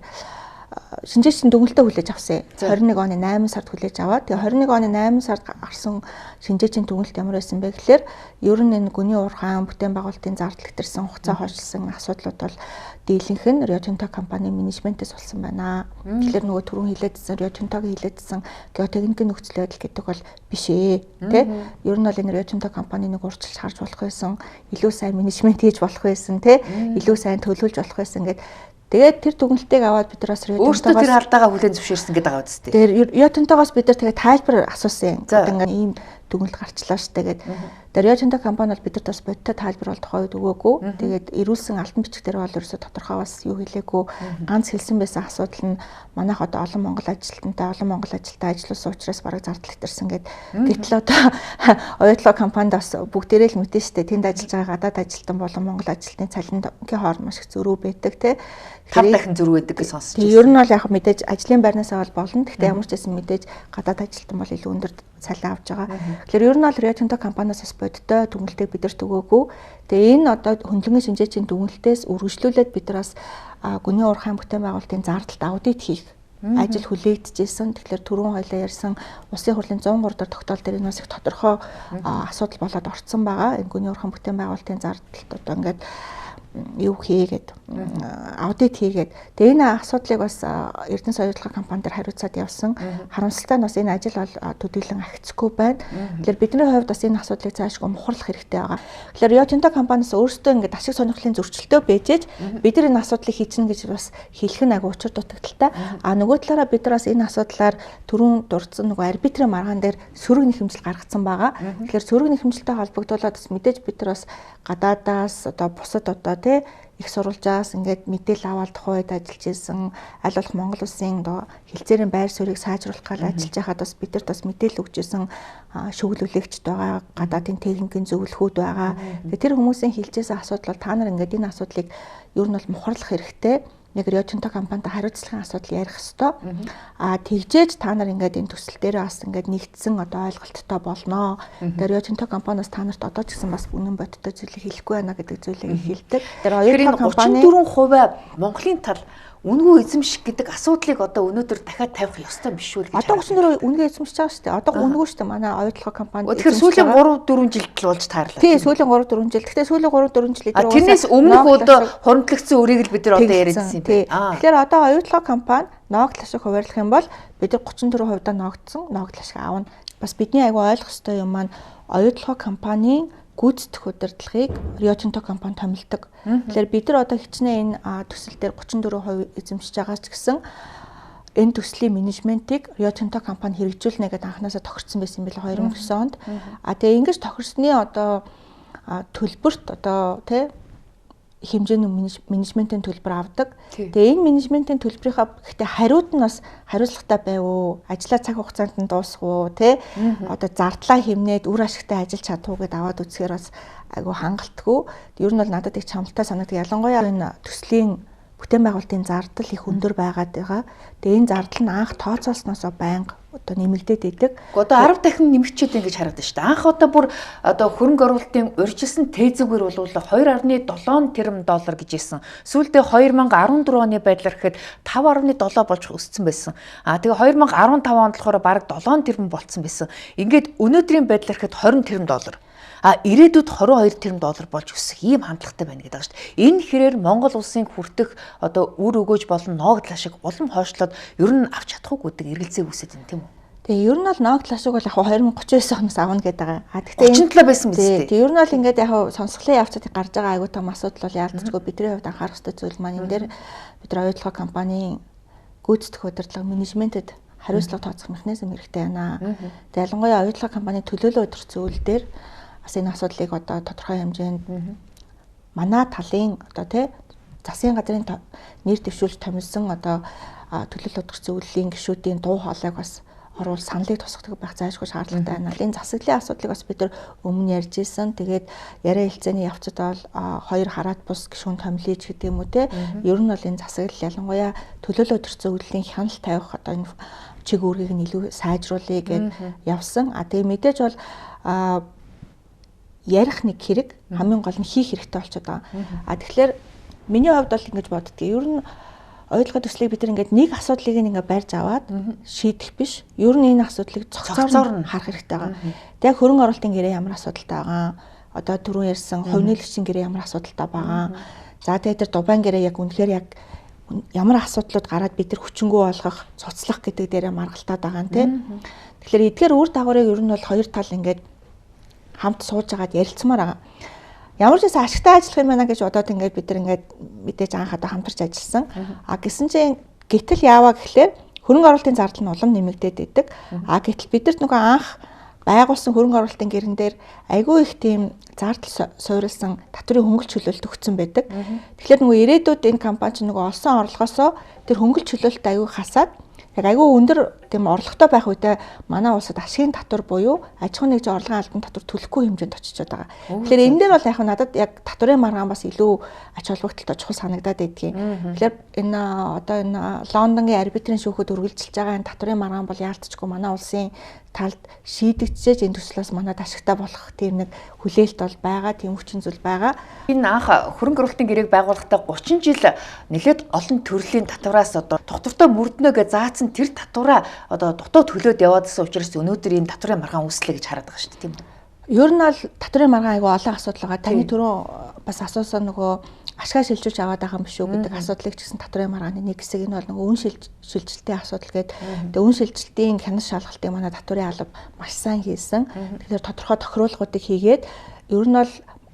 B: Шинжээчдийн дүгнэлтээ хүлээж авсан. 21 оны 8 сард хүлээж аваад тэгээ 21 оны 8 сард гарсан шинжээчдийн дүгнэлт ямар байсан бэ гэхээр ер нь энэ гүний уурхайн бүтээн байгуулалтын зардал гэтэрсэн хугацаа хойшлсон асуудлууд бол дийлэнх нь Rio Tinto компани менежментээс болсон байна. Тэгэхээр нөгөө түрүүн хэлээдсэн Rio Tinto-гийн хэлээдсэн геотехникийн нөхцөл байдал гэдэг бол биш ээ. Тэ? Ер нь бол энэ Rio Tinto компани нэг урьдчилж харж болох байсан, илүү сайн менежмент хийж болох байсан, тэ? Илүү сайн төлөвлөж болох байсан гэдэг. Тэгээд тэр дүгнэлтийг аваад бид нараас
A: өөртөө тэр алдаагаа хүлээн зөвшөөрсөн гэдэг байгаа үстэй.
B: Тэгээд Rio Tinto-гоос бид нар тэгээд тайлбар асуусан. Ингээд ийм дүгнэлт гарчлаа штэ гэдэг. Тэгээд Rio Tinto компани бол бидэрт бас бодтой тайлбар бол тухайд өгөөгүй. Тэгээд ирүүлсэн алтан бичиг дээр бол ерөөсө тодорхой бас юу хэлээгүй. Ганц хэлсэн байсан асуудал нь манайх одоо олон монгол ажилтнтай ажилласан учраас бараг зардал гэтэрсэн гэдэг. Гэтэл одоо оюутлага компанид бас бүгдээрээ л мэдэн штэ. Тэнд ажиллаж байгаа гадаад ажилтан болон монгол ажилтны цалингийн хооронд маш их зөрүү байдаг те.
A: 5 дахин зөрүү байдаг гэж сонсч
B: байна. Ер нь бол яг мэдээж ажлын байрнаасаа бол болно. Гэхдээ ямар ч байсан мэдээж гадаад ажилтан бол илүү өндөр цалин авч байгаа. Тэгэхээр ер нь бол Rio Tinto компаниас бас бодтой дүгнэлтийг бидэрт өгөөгүй. Тэгээ энэ одоо хөндлөнгийн шинжээчийн дүгнэлтээс үргэлжлүүлээд бид нараас гүний уурхайн бүтээн байгуулалтын зардалт аудит хийх ажил хүлээгдэжсэн. Тэгэхээр түрүүн хоёлаа ярьсан улсын хурлын 103 дахь тогтоол дээр энэ бас их тодорхой асуудал болоод орцсон байгаа. Энэ гүний уурхайн бүтээн байгуулалтын зардалт одоо ингээд юу хийгээд аудит хийгээд тэгээ энэ асуудлыг бас Эрдэнэ соёлын компани дээр хариуцаад явсан. Харамсалтай нь бас энэ ажил бол төдийлөн ахицгүй байна. Тэгэхээр бидний хувьд бас энэ асуудлыг цаашгүй мухарлах хэрэгтэй байгаа. Тэгэхээр Rio Tinto компаниас өөрсдөө ингээд ашиг сонирхлын зөрчилтэй байжээж бид нар энэ асуудлыг хийчихнэ гэж бас хэлэх нь агай учир дутагдaltaй. Нөгөө талаараа бид нар бас энэ асуудлаар түрүүн дурдсан нөгөө арбитрийн маргаан дээр сөрөг нэхэмжил гаргацсан байгаа. Тэгэхээр сөрөг нэхэмжилтэй холбогдуулаад бас мэдээж бид нар бас гадаадаас одоо бусад одоо тий их сурвалжаас ингээд мэдээлэл аваад тухайд ажиллаж ирсэн аль болох Монгол улсын хилцээрийн байр суурийг сайжруулах гал ажиллаж байхад бас бидэрт бас мэдээлэл өгч ирсэн шүүгүүлүүлэгчд байгаа, гадаадын техникийн зөвлөхүүд байгаа. Тэгээ тэр хүмүүсийн хэлжсэн асуудал бол та нар ингээд энэ асуудлыг ер нь бол мухарлах хэрэгтэй. Яг Rio Tinto компанид хариуцлагын асуудал ярих хэвээр. Тэгжээж та нар ингээд энэ төсөл дээр бас ингээд нэгдсэн одоо ойлголттой болноо. Тэгээ Rio Tinto компаниас та нарт одоо ч гэсэн бас үнэн бодиттой зүйлийг хэлэхгүй байна гэдэг зүйлийг хэлдэг. Тэр оюутлага компани
A: 34% Монголын тал үнгүй эзэмших гэдэг асуудлыг одоо өнөөдөр дахиад тавих ёстой биш үү гэж.
B: Одоо 34% үнгээ эзэмшиж байгаа шүү дээ. Одоо үнгүй шүү дээ. Манай оюутлага компани.
A: Тэгэхээр сүүлийн 3-4 жилд л болж таарлаа.
B: Тий, сүүлийн 3-4 жил. Гэхдээ сүүлийн 3-4 жилийн
A: тэрнээс өмнөх одоо хуримтлагдсан үрийг л бид нар одоо яриадсан юм байна.
B: Тэгэхээр одоо оюутлага компани ноогдол ашиг хуваарлах юм бол бид нар 34%-аар ноогдсон ноогдол ашиг аавна. Бас бидний аягүй ойлгох ёстой юм маань оюутлага компанийн гүйцэтгэх удирдлагыг Rio Tinto компани томилдог. Тэгэхээр бид нар одоо хичнээн энэ төсөл дээр 34% эзэмшиж байгаа ч гэсэн энэ төслийн менежментийг Rio Tinto компани хэрэгжүүлнэ гэдэг анханасаа тохирсон байсан юм билээ 2009 онд. Тэгээ ингэж тохирсны одоо төлбөрт одоо тий хэмжээний менежментийн төлбөр авдаг. Тэгээ энэ менежментийн төлбөрийнхаа гэхдээ хариуд нь бас хариуцлагатай байв уу? Ажлаа цаг хугацаанд нь дуусах уу? Тэ? Одоо зардлаа хэмнээд үр ашигтай ажиллаж чадах уу гэдээ аваад үзэхээр бас айгүй хангалтгүй. Ер нь бол надад их чамлалтай санагдав. Ялангуяа энэ төслийн бүтээн байгуулалтын зардал их өндөр байгаад байгаа. Тэгээ энэ зардал нь анх тооцоолсноос байнга одоо нэмэгдээд идэг.
A: Одоо 10 дахин нэмэгчээд ингэж харагдаж шүү дээ. Анх одоо бүр одоо хөрөнгө оруулалтын урьдчилсан тээзүүгээр бол 2.7 тэрбум доллар гэж ирсэн. Сүүлдээ 2014 оны байдлаар гэхэд 5.7 болж өссөн байсан. Тэгээ 2015 онд болохоор бараг 7 тэрбум болцсон байсан. Ингээд өнөөдрийн байдлаар гэхэд 20 тэрбум доллар. Ирээдүйд 22 тэрбум доллар болж өсөх ийм хандлагатай байна гэдэг шүү дээ. Энэ хэрээр Монгол улсын хүртэх одоо үр өгөөж болон ноогдол ашиг улам хойшлоод ер нь авч чадахгүй гэдэг эргэлзээ үүсэж байна тийм үү?
B: Тэгээ ер нь бол ноогдол ашиг бол яг 2039 оноос авна гэдэг байгаа.
A: Гэхдээ 37 байсан биз дээ.
B: Тэгээ ер нь бол ингээд яг сонсголын явцад гарч байгаа айгуу том асуудал бол яалтчгүй бидний хувьд анхаарах ёстой зүйл маань энэ дээр бид нар оюутлага компанийн гүйцэтгэх удирдлага менежментэд хариуцлага тооцох механизм хэрэгтэй байна. Тэгээ ялангуяа оюутлага компанийн төлөөлөл удирдах зүйл дээр бас энэ асуудлыг одоо тодорхой хэмжээнд манай талын одоо тий засгийн газрын нэр дэвшүүлж томилсон одоо төлөөлөл удирдах зөвлөлийн гишүүдийн дуу хоолойг бас орвол саналыг тусгадаг байх заашгүй шаардлагатай байна. Энэ засаглалын асуудлыг бас бид нар өмнө ярьж ирсэн. Тэгээд яриа хэлцээний явцад бол 2 хараат бус гишүүн томилж гэдэг юм уу те. Ер нь бол энэ засаглал ялангуяа төлөөлөл өдөрцөн үйлдлийн хяналт тавих одоо энэ чиг үүргийг нь илүү сайжруулъя гэд явсан. Тэгээ мэдээж бол ярих нэг хэрэг хамгийн гол нь хийх хэрэгтэй болчиход байгаа. Тэгэхээр миний хувьд бол ингэж боддгийг ер нь ойлгох төслийг бид нэг асуудлыг ингээ барьж аваад шийдэх биш. Ер нь энэ асуудлыг цогцоор нь харах хэрэгтэй байгаа. Тэгээ хөрөнгө оруулалтын гэрээ ямар асуудалтай байгаа. Одоо түрүүн ярьсан хувь нийлэгчийн гэрээ ямар асуудалтай байгаа. За тэгээ тэр дубайн гэрээ яг үнэхээр яг ямар асуудлууд гараад бид нар хүчингү болгох, цуцлах гэдэг дээрээ маргалтаад байгаа юм тийм. Тэгэхээр эдгээр үр дагаврыг ер нь бол хоёр тал ингээд хамт сууж агаад ярилцмаар байгаа. Ямар ч байсан ашигтай ажиллах юм байна гэж бодоод ингээд бид нар ингээд мэдээж анхадаа хамтарч ажилласан. Гэсэн чинь гэтэл яаваа гэхлээр хөрөнгө оруулалтын зардал нь улам нэмэгдээд идэг. Гэтэл бидэрт нөгөө анх байгуулсан хөрөнгө оруулалтын гэрэн дээр айгүй их тийм зардал суурилсан татврын хөнгөлөлт чөлөөлт өгсөн байдаг. Тэгэхээр нөгөө ирээдүйд энэ компани чинь нөгөө олсон орлогоосоо тэр хөнгөлөлт чөлөөлт айгүй хасаад яг айгүй өндөр тийм орлоготой байх үедээ манай улсад ашигын татвар буюу аж ахуйн нэгжийн орлогын албан татвар төлөхгүй хэмжээнд очиж байгаа. Тэгэхээр энэ дээр бол яг надад яг татврын маргаан бас илүү ач холбогдолтой чухал санагдаад байдгийг. Тэгэхээр энэ одоо энэ Лондонгийн арбитрийн шүүхэд үргэлжилж байгаа энэ татврын маргаан бол яалтчгүй манай улсын талд шийдэгдчихэж энэ төслөөс манад ашигтай болох тийм нэг хүлээлт бол байгаа, тийм хүчин зүйл байгаа.
A: Энэ анх хөрөнгө оруулалтын гэрээг байгуулахдаа 30 жил нэлээд олон төрлийн татвараас одоо доктортой мөрднө гэж заасан тэр татвараа одоо дутуу төлөөд яваадсан учраас өнөөдөр энэ татврын маргаан үүслэе гэж хараад байгаа шүү дээ, тийм үү?
B: Ер нь бол татврын маргаан айгүй олон асуудал байгаа. Таны түрүү бас асуусан нөгөө ашгаа шилжүүлж аваад байгаа юм биш үү гэдэг асуудлыг ч гэсэн татврын маргааны нэг хэсэг нь бол нөгөө үн шилжилтийн асуудал гэдэг. Тэгээ үн шилжилтийн хянас шалгалтыг манай татврын алба маш сайн хийсэн. Тэгэхээр тодорхой тохируулгуудыг хийгээд ер нь бол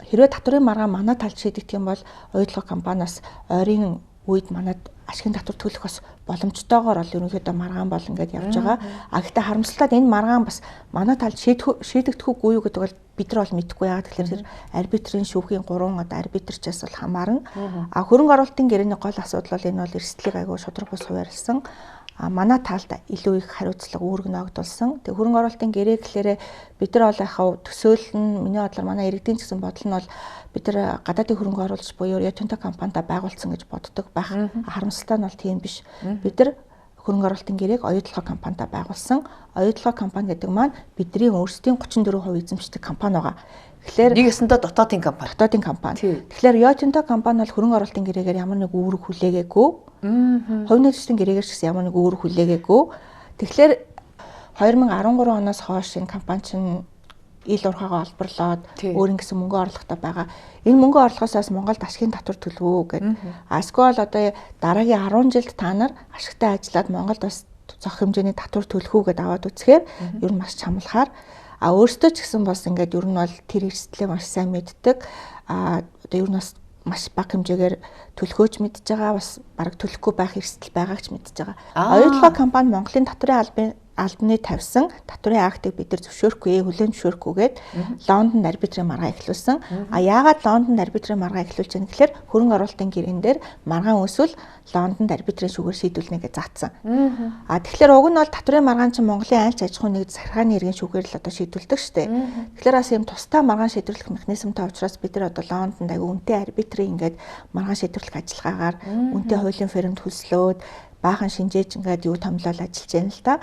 B: хэрвээ татврын маргаан манай талд шийдэгдэх юм бол оюутлага компаниас ойрын үед манад ашигын татвар төлөх бас боломжтойгоор бол ерөнхийдөө маргаан бол ингээд явж байгаа. Гэхдээ харамсалтай энэ маргаан бас манай талд шийдэгдэх үгүй юу гэдэг бол бид нар бол мэдэхгүй яагаад тэгэхээр арбитрийн шүүхийн 3 одоо арбитрчээс бол хамаарна. Хөрөнгө оруулалтын гэрээний гол асуудал бол энэ бол эрсдлийг айгүй шудраг бус хуваарлсан. Манай талд илүү их хариуцлага үүрэг ногдулсан. Тэгээ хөрөнгө оруулалтын гэрээ гэхлээрээ бид нар бол яхав төсөөлөл нь миний бодлоор манай иргэдийн гэсэн бодол нь бол бид нар гадаадын хөрөнгө оруулагч буюу Rio Tinto компанитай байгуулсан гэж боддог байх. Харамсалтай нь бол тийм биш. Бид нар хөрөнгө оруулалтын гэрээг оюутлага компанитай байгуулсан. Оюутлага компани гэдэг маань бидний өөрсдийн 34% эзэмшдэг компани байгаа. Тэгэхээр
A: нэг ясандаа дотоодын компани.
B: Дотоодын компани. Тэгэхээр Rio Tinto компани бол хөрөнгө оруулалтын гэрээгээр ямар нэг үүрэг хүлээгээгүй. Хувь нийлэгчдийн гэрээгээр ч гэсэн ямар нэг үүрэг хүлээгээгүй. Тэгэхээр 2013 оноос хойш энэ компани чинь ил урхаагаа олборлоод өөрийн гэсэн мөнгө орлоготой байгаа. Энэ мөнгө орлогоосоос Монголд ашигын татвар төлвөө гэдэг. Эсвэл одоо дараагийн 10 жилд та нар ашигтай ажиллаад Монголд бас зөх хэмжээний татвар төлөх үү гэдээ аваад үзэхээр ер нь маш чамлахаар өөртөө ч гэсэн бас ингээд ер нь бол тэр эрсдлээ маш сайн мэддэг. Одоо ер нь бас маш бага хэмжээгээр төлөхөөч мэдж байгаа, бас бараг төлөхгүй байх эрсдэл байгаагч мэдж байгаа. Оюутлага компани Монголын татврын албаны тавьсан татврын актыг бид нар зөвшөөрөхгүй, хүлээн зөвшөөрөхгүйгээд Лондонд арбитрийн маргаан эхлүүлсэн. Яагаад Лондонд арбитрийн маргаан эхлүүлж байгаа гэхээр хөрөнгө оруулалтын гэрэн дээр маргаан үүсвэл Лондонд арбитрийн шүүгээр шийдвүүлнэ гэж заасан. Тэгэхээр уг нь бол татврын маргаан чинь Монголын айлч аж ахуйн нэгж сархааны иргэн шүүгээр л одоо шийдвүүлдэг шүү дээ. Тэгэхээр бас юм тусдаа маргаан шийдвэрлэх механизмтай учраас бид нар одоо Лондонд аягүй үнэтэй арбитрийн ингээд маргаан шийдвэрлэх ажиллагаагаар үнэтэй хуулийн фирмд хөлслөөд баахан шинжээж ингээд юу томлол ажиллаж байна л да.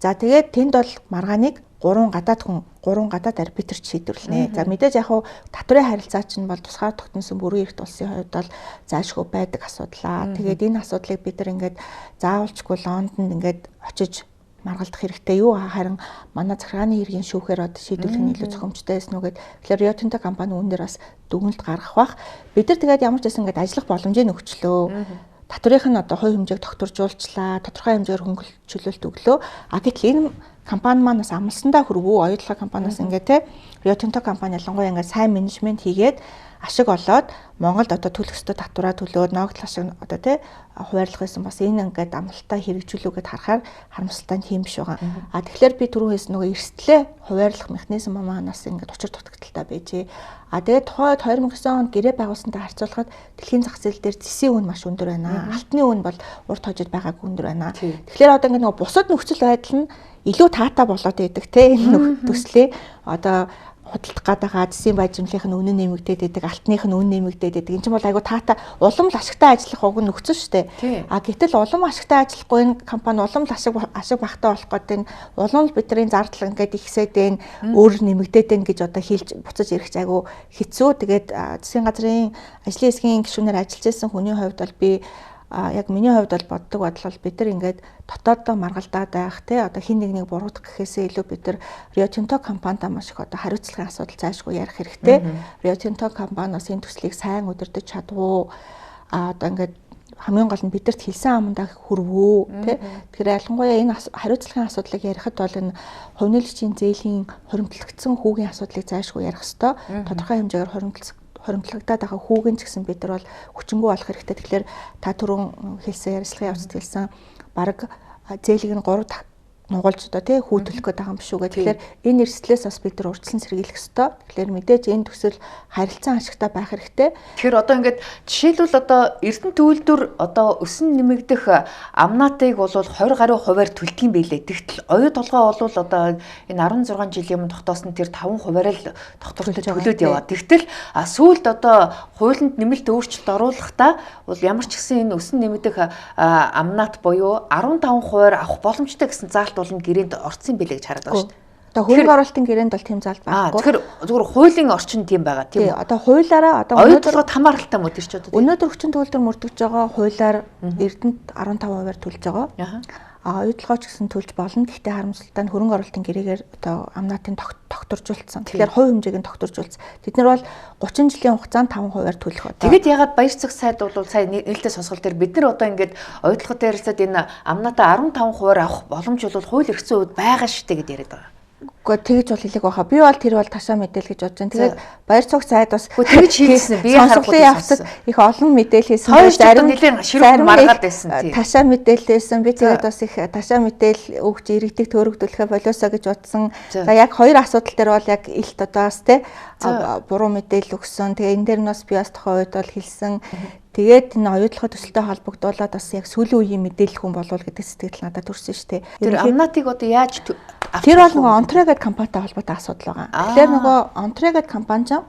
B: За тэгээд тэнд бол маргааныг 3 гадаад арбитрч шийдвэрлэнэ. За мэдээж яг хуу татврын харилцаа чинь бол тусгаар тогтносон бүрэн эрхт улсын хувьд бол заашгүй байдаг асуудлаа. Тэгээд энэ асуудлыг бид нар ингээд заавалчгүй Лондонд ингээд очиж маргалдах хэрэгтэй юу? Харин манай захиргааны иргэн шүүхээр одоо шийдвэрлэх нь илүү зохимжтой байсан уу гэд. Тэгэхээр Rio Tinto компани үүн дээр бас дүгнэлт гаргах бах. Бид нар тэгээд ямар ч байсан ингээд ажиллах боломжийг өгчлөө. Татврынх нь одоо хувь хэмжээг докторжуулчлаа, тодорхой хэмжээгээр хөнгөлөлт чөлөөлт өглөө. Гэтэл энэ компани маань бас амлсандаа хүрвүү оюутлага компаниас ингээд те Rio Tinto компани ялангуяа ингээд сайн менежмент хийгээд ашиг олоод Монголд одоо төлөх ёстой татвараа төлөөд ногдол ашиг одоо те хуваарлах байсан бас энэ ингээд амлалтаа хэрэгжүүлүүгээд харахаар харамсалтай нь тийм биш байгаа. Тэгэхээр би түрүү хэлсэн нөгөө эрсдлээ хуваарлах механизм манаас ингээд учир дутагдaltaй байжээ. Тэгээд тухайд 2009 онд гэрээ байгуулсантай харьцуулахад дэлхийн зах зээл дээр зэсийн үн маш өндөр байна. Алтны үн бол урт хожид байгаагүй өндөр байна. Тэгэхээр одоо ингээд нөгөө бусад нөхцөл байдал нь илүү таатай болоод байдаг те энэ төслээ одоо худалдах гадаага засгийн бажимлынх нь үнэ нэмэгдээд байдаг, алтных нь үнэ нэмэгдээд байдаг. Энэ чинь бол айгу таатай улам л ашигтай ажиллах уг нь нөхцөл шүү дээ. Гэтэл улам ашигтай ажиллахгүй энэ компани улам л ашиг багтаа болох гэдэг нь улам л бидний зардал ингээд ихсээд байна, өөр нэмэгдээд байна гэж одоо хэлж буцаж ирэх айгу хэцүү. Тэгээд засгийн газрын ажлын хэсгийн гишүүнээр ажиллаж байсан хүний хувьд бол би яг миний хувьд бол боддог бодлол бид нар ингээд дотооддоо маргалдаад байх те одоо хин нэг буруудах гэхээсээ илүү бид нар Rio Tinto компанитай маш их одоо хариуцлагын асуудал зайлшгүй ярих хэрэгтэй. Rio Tinto компаниас энэ төслийг сайн удирдах чадвуу одоо ингээд хамгийн гол нь бидэрт хэлсэн амандаа хүрвүү те. Тэгэхээр ялангуяа энэ хариуцлагын асуудлыг ярихад бол энэ хувь нээлтчийн зээлийн хоримтлогдсон хүүгийн асуудлыг зайлшгүй ярих хэрэгтэй. Тодорхой хэмжээгээр хоримтлагдаад байгаа хүүгэн ч гэсэн бид нар бол хүчингү болох хэрэгтэй. Тэгэхээр та түрүүн хэлсэн ярилцлагын явцад хэлсэн баг зээлийг нь 3 нугалж одоо тий хүү төлөх гээд байгаа юм биш үү гэх. Тэгэхээр энэ эрсдлээс бас бид нар урьдчилан сэргийлэх ёстой. Тэгэхээр мэдээж энэ төсөл харилцан ашигтай байх хэрэгтэй.
A: Тэгэхээр одоо ингээд жишээлбэл одоо Эрдэнэ төвлөрдөр одоо өсөн нэмэгдэх амнаатыг бол 20 гаруй хувиар төлдөг юм байлээ. Тэгтэл оюу толгой бол одоо энэ 16 жилийн өмнө тогтоосон тэр 5 хувиар л тогтвортой төлөөд яваа. Тэгтэл сүүлд одоо хуулинд нэмэлт өөрчлөлт оруулахдаа бол ямар ч гэсэн энэ өсөн нэмэгдэх амнаат буюу 15 хувиар авах боломжтой гэсэн заалт болон гэрээнд орцсон байлээ гэж хараад байгаа шүү дээ.
B: Одоо хөрөнгө оруулалтын гэрээнд бол тийм заалт байхгүй.
A: Тэгэхээр зүгээр хуулийн орчин тийм байгаа тийм үү?
B: Одоо хуулиараа одоо
A: өнөөдөр хамааралтай мөн тийч одоо.
B: Өнөөдөр хүчин төгөлдөр мөрдөж байгаа хуулиар Эрдэнэт 15%-аар төлж байгаа. Оюутлогооч гэсэн төлж болно. Гэхдээ харамсалтай нь хөрөнгө оруулалтын гэрээгээр одоо амнаатын тогтворжуулсан. Тэгэхээр хувь хэмжээг нь тогтворжуулсан. Бид нар бол 30 жилийн хугацаанд 5%-аар төлөх одоо.
A: Тэгэд ягаад баяр цэг сайд бол сая нээлттэй сонсгол дээр бид нар одоо ингээд оюутлоготой ярилцаад энэ амнаатаа 15%-аар авах боломж бол хууль эрхцэн хувьд байгаа шүү дээ гэдээ яриад байгаа.
B: Гэхдээ тэгж бол хэлэх байхаа. Би бол тэр бол ташаа мэдээл гэж бодож байна. Тэгээд баяр цог сайд бас
A: тэгж хийсэн. Би харахгүй
B: явцад их олон мэдээлэл хийсэн.
A: Зарим нэлийн ширүүн маргаад байсан тийм.
B: Ташаа мэдээлэл хийсэн. Би тэгээд бас их ташаа мэдээлэл өгч иргэдэг төөрөгдүүлэхэ болоосоо гэж бодсон. За яг хоёр асуудал дээр бол яг илт одоос те буруу мэдээлэл өгсөн. Тэгээ энэ дээр нь бас би бас тохоо үед бол хэлсэн. Тэгээд энэ оюутлогоо төсөлтэй холбогдуулаад бас яг сүүлийн үеийн мэдээлэл хүн болов гэдэг сэтгэл надад төрсөн шүү дээ.
A: Тэр амнаатыг одоо яаж
B: тэр бол нөгөө Онтре гэдэг компанитай холбоотой асуудал байгаа. Тэгэхээр нөгөө Онтре гэдэг компани ч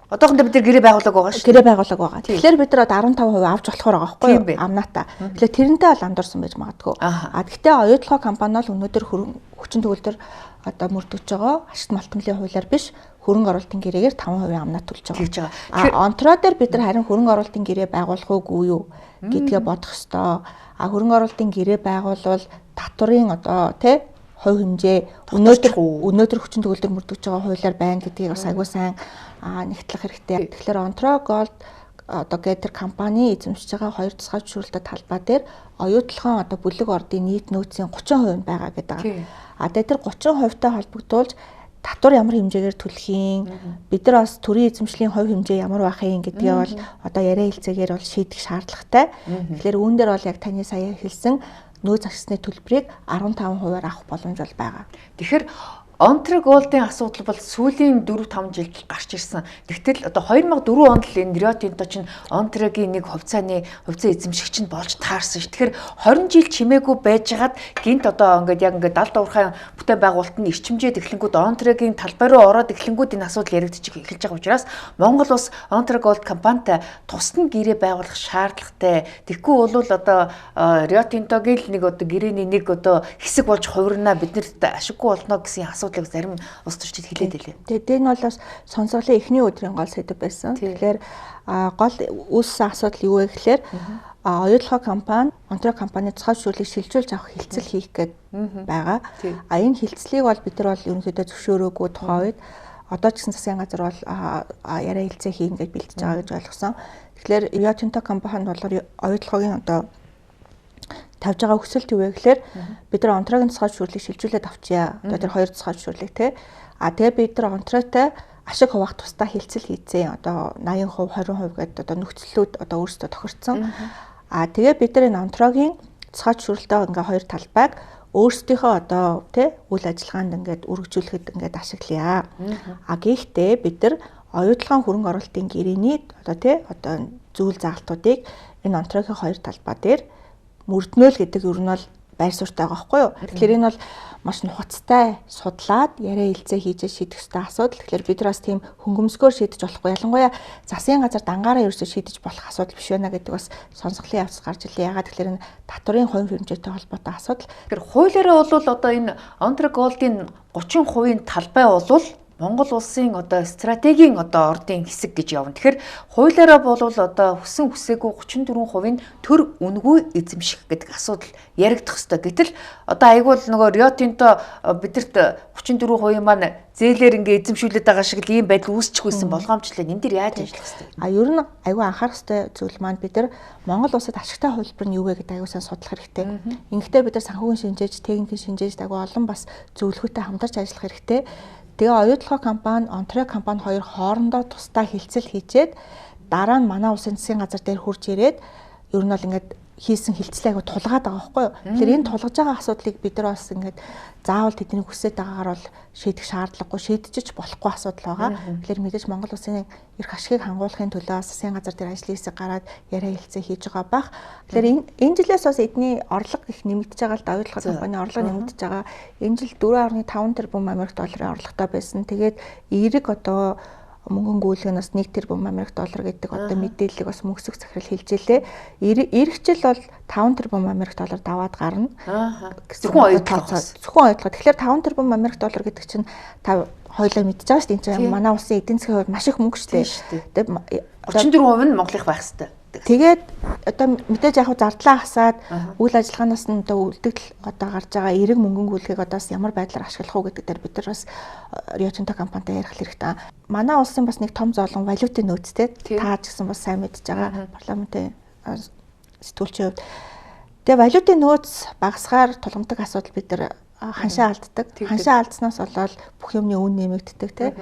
A: одоохондоо бид нар гэрээ байгуулаг байгаа шүү.
B: Гэрээ байгуулаг байгаа. Тэгэхээр бид нар 15% авч болохоор байгаа байхгүй юу? Амнаатаа. Тэгэхээр тэрнтэй бол андуурсан байж магадгүй. Гэхдээ оюутлогоо компани бол өнөөдөр хүчин төгөлдөр одоо мөрдөж байгаа ашигт малтмлын хуулиар биш хөрөнгө оруулалтын гэрээгээр 5% амнаа төлж байгаа. Тэгэхээр Онтро дээр бид нар харин хөрөнгө оруулалтын гэрээ байгуулах уугүй юу гэдгээ бодох ёстой. Хөрөнгө оруулалтын гэрээ байгуулвал татварын одоо тий хувь хэмжээ өнөөдөр хүчин төгөлдөр мөрдөж байгаа хуулиар байна гэдгийг бас агүй сайн нэгтлэх хэрэгтэй. Тэгэхээр Онтро Голд одоо гэдэг компани эзэмшиж байгаа 2 тусгай зөвшөөрлөлтөд талбай дээр оюутлогын одоо бүлэг ордын нийт нөөцийн 30% байгаа гэдэг. Тэгээд тэр 30% тай холбогдуулж татвар ямар хэмжээгээр төлөхийн бид нар бас төрийн эзэмшлийн хувь хэмжээ ямар байх юм гэдгээ бол одоо яриа хэлцээгээр бол шийдэх шаардлагатай. Тэгэхээр үүн дээр бол яг таны сая хэлсэн нөөц агсны төлбөрийг 15%-аар авах боломж бол байгаа.
A: Тэгэхээр Онтре Голдын асуудал бол сүүлийн 4-5 жилд гарч ирсэн. Тэгтэл одоо 2004 онд л энэ Rio Tinto чинь Онтрегийн нэг хувьцаа эзэмшигч нь болж таарсан ш. Тэгэхээр 20 жил чимээгүй байжгаад гинт одоо яг далд уурхайн бүтээн байгуулалт нь эрчимжээд эхлэнгүүд Онтрегийн талбай руу ороод эхлэнгүүд энэ асуудал яригдчих эхэлж байгаа учраас Монгол улс Онтре Голд компанитай тусад гэрээ байгуулах шаардлагатай. Тэгэхгүй бол одоо Rio Tinto-гийн нэг одоо гэрээний нэг одоо хэсэг болж хувирнаа биднэрт ашиггүй болно гэсэн асуудал зарим улс төрчид хэлээд байлээ.
B: Тэгээд энэ бол бас сонсголын эхний өдрийн гол сэдэв байсан. Тэгэхээр гол үүссэн асуудал юу вэ гэхээр оюутлогоо компани Онтре компани цохол шүүлийг шилжүүлж авах хилцэл хийх гээд байгаа. Энэ хилцлийг бол бид нар бол ерөнхийдөө зөвшөөрөөгүй тухай үед одоо ч гэсэн засгийн газар бол яриа хилцээ хийн гэж бэлдэж байгаа гэж ойлгосон. Тэгэхээр Rio Tinto компани бол оюутлогын одоо тавьж байгаа өсөлт юу вэ гэхээр бид нар Онтрегийн цохол шүүлийг шилжүүлээд авчия. Одоо тэр 2 цохол шүүлийг те. Тэгээ бид нар Онтретай ашиг хуваах тусдаа хилцэл хийцэн. Одоо 80%, 20% гэдэг одоо нөхцлүүд одоо өөрсдөө тохирцсон. Тэгээ бид нар энэ Онтрегийн цохол шүүлтэй ингээ 2 талбайг өөрсдийнхөө одоо те үйл ажиллагаанд ингээд үргэлжлүүлэхэд ингээд ашиглая. Гэхдээ бид нар оюутлогын хөрөнгө оруулалтын гэрээний одоо те одоо зүйл заалтуудыг энэ Онтрегийн 2 талбай дээр мөрднөл гэдэг ер нь бол байр суурьтай байгаа байхгүй юу. Тэгэхээр энэ бол маш нухацтай судлаад яриа хэлцээ хийж шийдэх ёстой асуудал. Тэгэхээр бид нар бас тийм хөнгөмсгөөр шийдэж болохгүй. Ялангуяа засгийн газар дангаараа ерөөсөө шийдэж болох асуудал биш байна гэдэг бас сонсголын явц гарч ирлээ. Ягаад тэгэхээр энэ татварын хувь хэмжээтэй холбоотой асуудал.
A: Тэгэхээр хуулиараа бол одоо энэ Онтраголдын 30% талбай болвол Монгол улсын одоо стратегийн одоо ордын хэсэг гэж явна. Тэгэхээр хуулиараа болвол одоо хүсэн хүсээгүй 34% төр үнгүй эзэмших гэдэг асуудал яригдах ёстой. Гэтэл одоо айгуул нөгөө Rio Tinto бидэрт 34% маань зээлээр ингээ эзэмшүүлээд байгаа шиг л ийм байдал үүсчих байсан болгоомжлоо. Энд дэр яаж ажиллах ёстой?
B: Ер нь айгүй анхаарах ёстой зүйл маань бид нар Монгол улсад ашигтай хувилбар нь юу вэ гэдэг айгүй сайн судлах хэрэгтэй. Ингэхдээ бид нар санхүүгийн шинжээж, техникийн шинжээж айгүй олон бас зөвлөхөтэй хамтарч ажиллах хэрэгтэй. Тэгээ оюутлогоо компани, Онтарио компани хоёр хоорондоо тусдаа хилцэл хийчээд дараа нь манай улсын засгийн газар дээр хурж ирээд ер нь бол ингээд хийсэн хилцлээ айгу тулгаад байгаа байхгүй юу. Тэгэхээр энэ тулгаж байгаа асуудлыг бид нар бас ингээд заавал тэдний хүсэж байгаагаар бол шийдэх шаардлагагүй, шийдэж болохгүй асуудал байгаа. Тэгэхээр мэдээж Монгол улсын эрх ашигыг хангуулахын төлөө засгийн газар дээр ажлын хэсэг гараад яриа хэлцээ хийж байгаа бах. Тэгэхээр энэ жилээс бас эдний орлого их нэмэгдэж байгаа л да, оюутлах компани орлого нэмэгдэж байгаа. Энэ жил 4.5 тэрбум Америк долларын орлоготой байсан. Тэгээд эерэг одоо мөнгөн гүйлэг нь бас 1 тэрбум Америк доллар гэдэг одоо мэдээллийг бас мөнхсөг захирал хэлжээ. Ирэх жил бол 5 тэрбум Америк доллар даваад гарна.
A: Зөвхөн оюутлага.
B: Тэгэхээр 5 тэрбум Америк доллар гэдэг чинь та хоёулаа мэдж байгаа шүү дээ. Энэ чинь манай улсын эдийн засгийн хувьд маш их мөнгө шүү дээ.
A: 34% нь Монголынх байх хэвээр.
B: Тэгээд одоо мэдээж яг зардлаа хасаад үйл ажиллагаанаас нь одоо үлдэгдэл одоо гарч байгаа эерэг мөнгөн гүйлгийг одоо ямар байдлаар ашиглах уу гэдэг дээр бид нар бас Rio Tinto компанитай ярих хэрэгтэй. Манай улсын бас нэг том зоолон валютын нөөцтэй та ч гэсэн бас сайн мэдж байгаа парламентын сэтгүүлчийн хувьд. Тэгээ валютын нөөц багасгаар тулгамддаг асуудал бид нар ханшаа алддаг. Ханшаа алдснаас болоод бүх юмны үн нэмэгддэг тийм.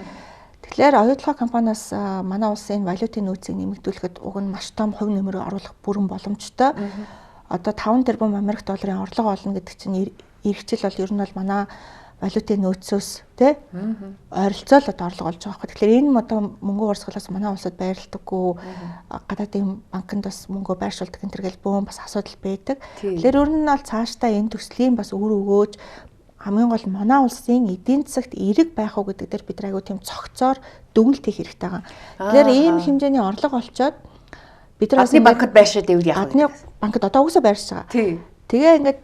B: Тэгэхээр оюутлогоо компаниас манай улсын валютын нөөцийг нэмэгдүүлэхэд уг нь маш том хувь нэмрээ оруулах бүрэн боломжтой. Одоо 5 тэрбум Америк долларын орлого олно гэдэг чинь ирэх жил бол ер нь бол манай валютын нөөцөөс тий ойролцоол одоо орлого олж байгаа хэрэг. Тэгэхээр энэ одоо мөнгө урсгалаас манай улсад байрладаггүй гадаадын банкнд бас мөнгө байршуулдаг энэ төргээл бөөн бас асуудал байдаг. Тэгэхээр ер нь бол цаашдаа энэ төслийн бас үр өгөөж хамгийн гол манай улсын эдийн засагт эерэг байх уу гэдэг дээр бид айгуу тийм цогцоор дүгнэлт хийх хэрэгтэй байгаа. Тэгэхээр ийм хэмжээний орлого олцоод бид нар
A: гадны банкд байршаад ивэл яах вэ?
B: Гадны банкд одоо угсаа байршиж байгаа. Тэгээ ингээд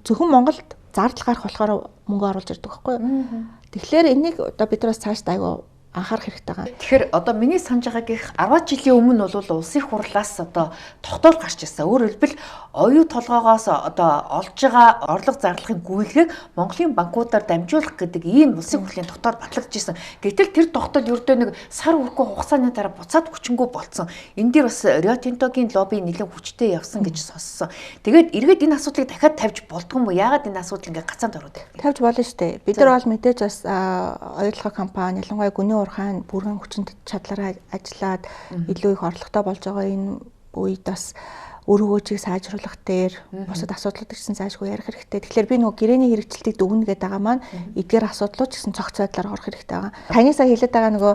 B: зөвхөн Монголд зардал гарах болохоор мөнгө оруулж ирдэг байхгүй юу? Тэгэхээр энийг одоо бид нар бас цаашдаа айгуу анхаарах хэрэгтэй байгаа.
A: Тэгэхээр одоо миний санаж байгаа гэх 10 жилийн өмнө бол улсын хурлаас одоо тогтоол гарч ирсэн. Өөрөөр хэлбэл оюу толгоогоос одоо олж байгаа орлого зарлагын гүйлгийг Монголын банкудаар дамжуулах гэдэг ийм улсын хурлын тогтоол батлагдж ирсэн. Гэтэл тэр тогтоол ердөө нэг сар хүрэхгүй хугацааны дараа буцаад хүчингү болцсон. Энэ дээр бас Rio Tinto-гийн лобби нэлээд хүчтэй явсан гэж сонссон. Тэгээд эргээд энэ асуудлыг дахиад тавьж болдгоо юм уу? Яагаад энэ асуудал ингээ гацаанд ороод байна?
B: Тавьж болно шүү дээ. Бид нар бол мэдээж бас оюутлогоо компани ялангуяа гүний урхайн бүрэн хүчин чадлаараа ажиллаад илүү их орлоготой болж байгаа энэ үед бас өр өгөөжийг сайжруулах дээр бусад асуудлууд гэсэн заашгүй ярих хэрэгтэй. Тэгэхээр би нөгөө гэрээний хэрэгжилтийг дүгнэ гэдэг байгаа маань эдгээр асуудлууд гэсэн цогц байдлаар орох хэрэгтэй байгаа. Таны сая хэлээд байгаа нөгөө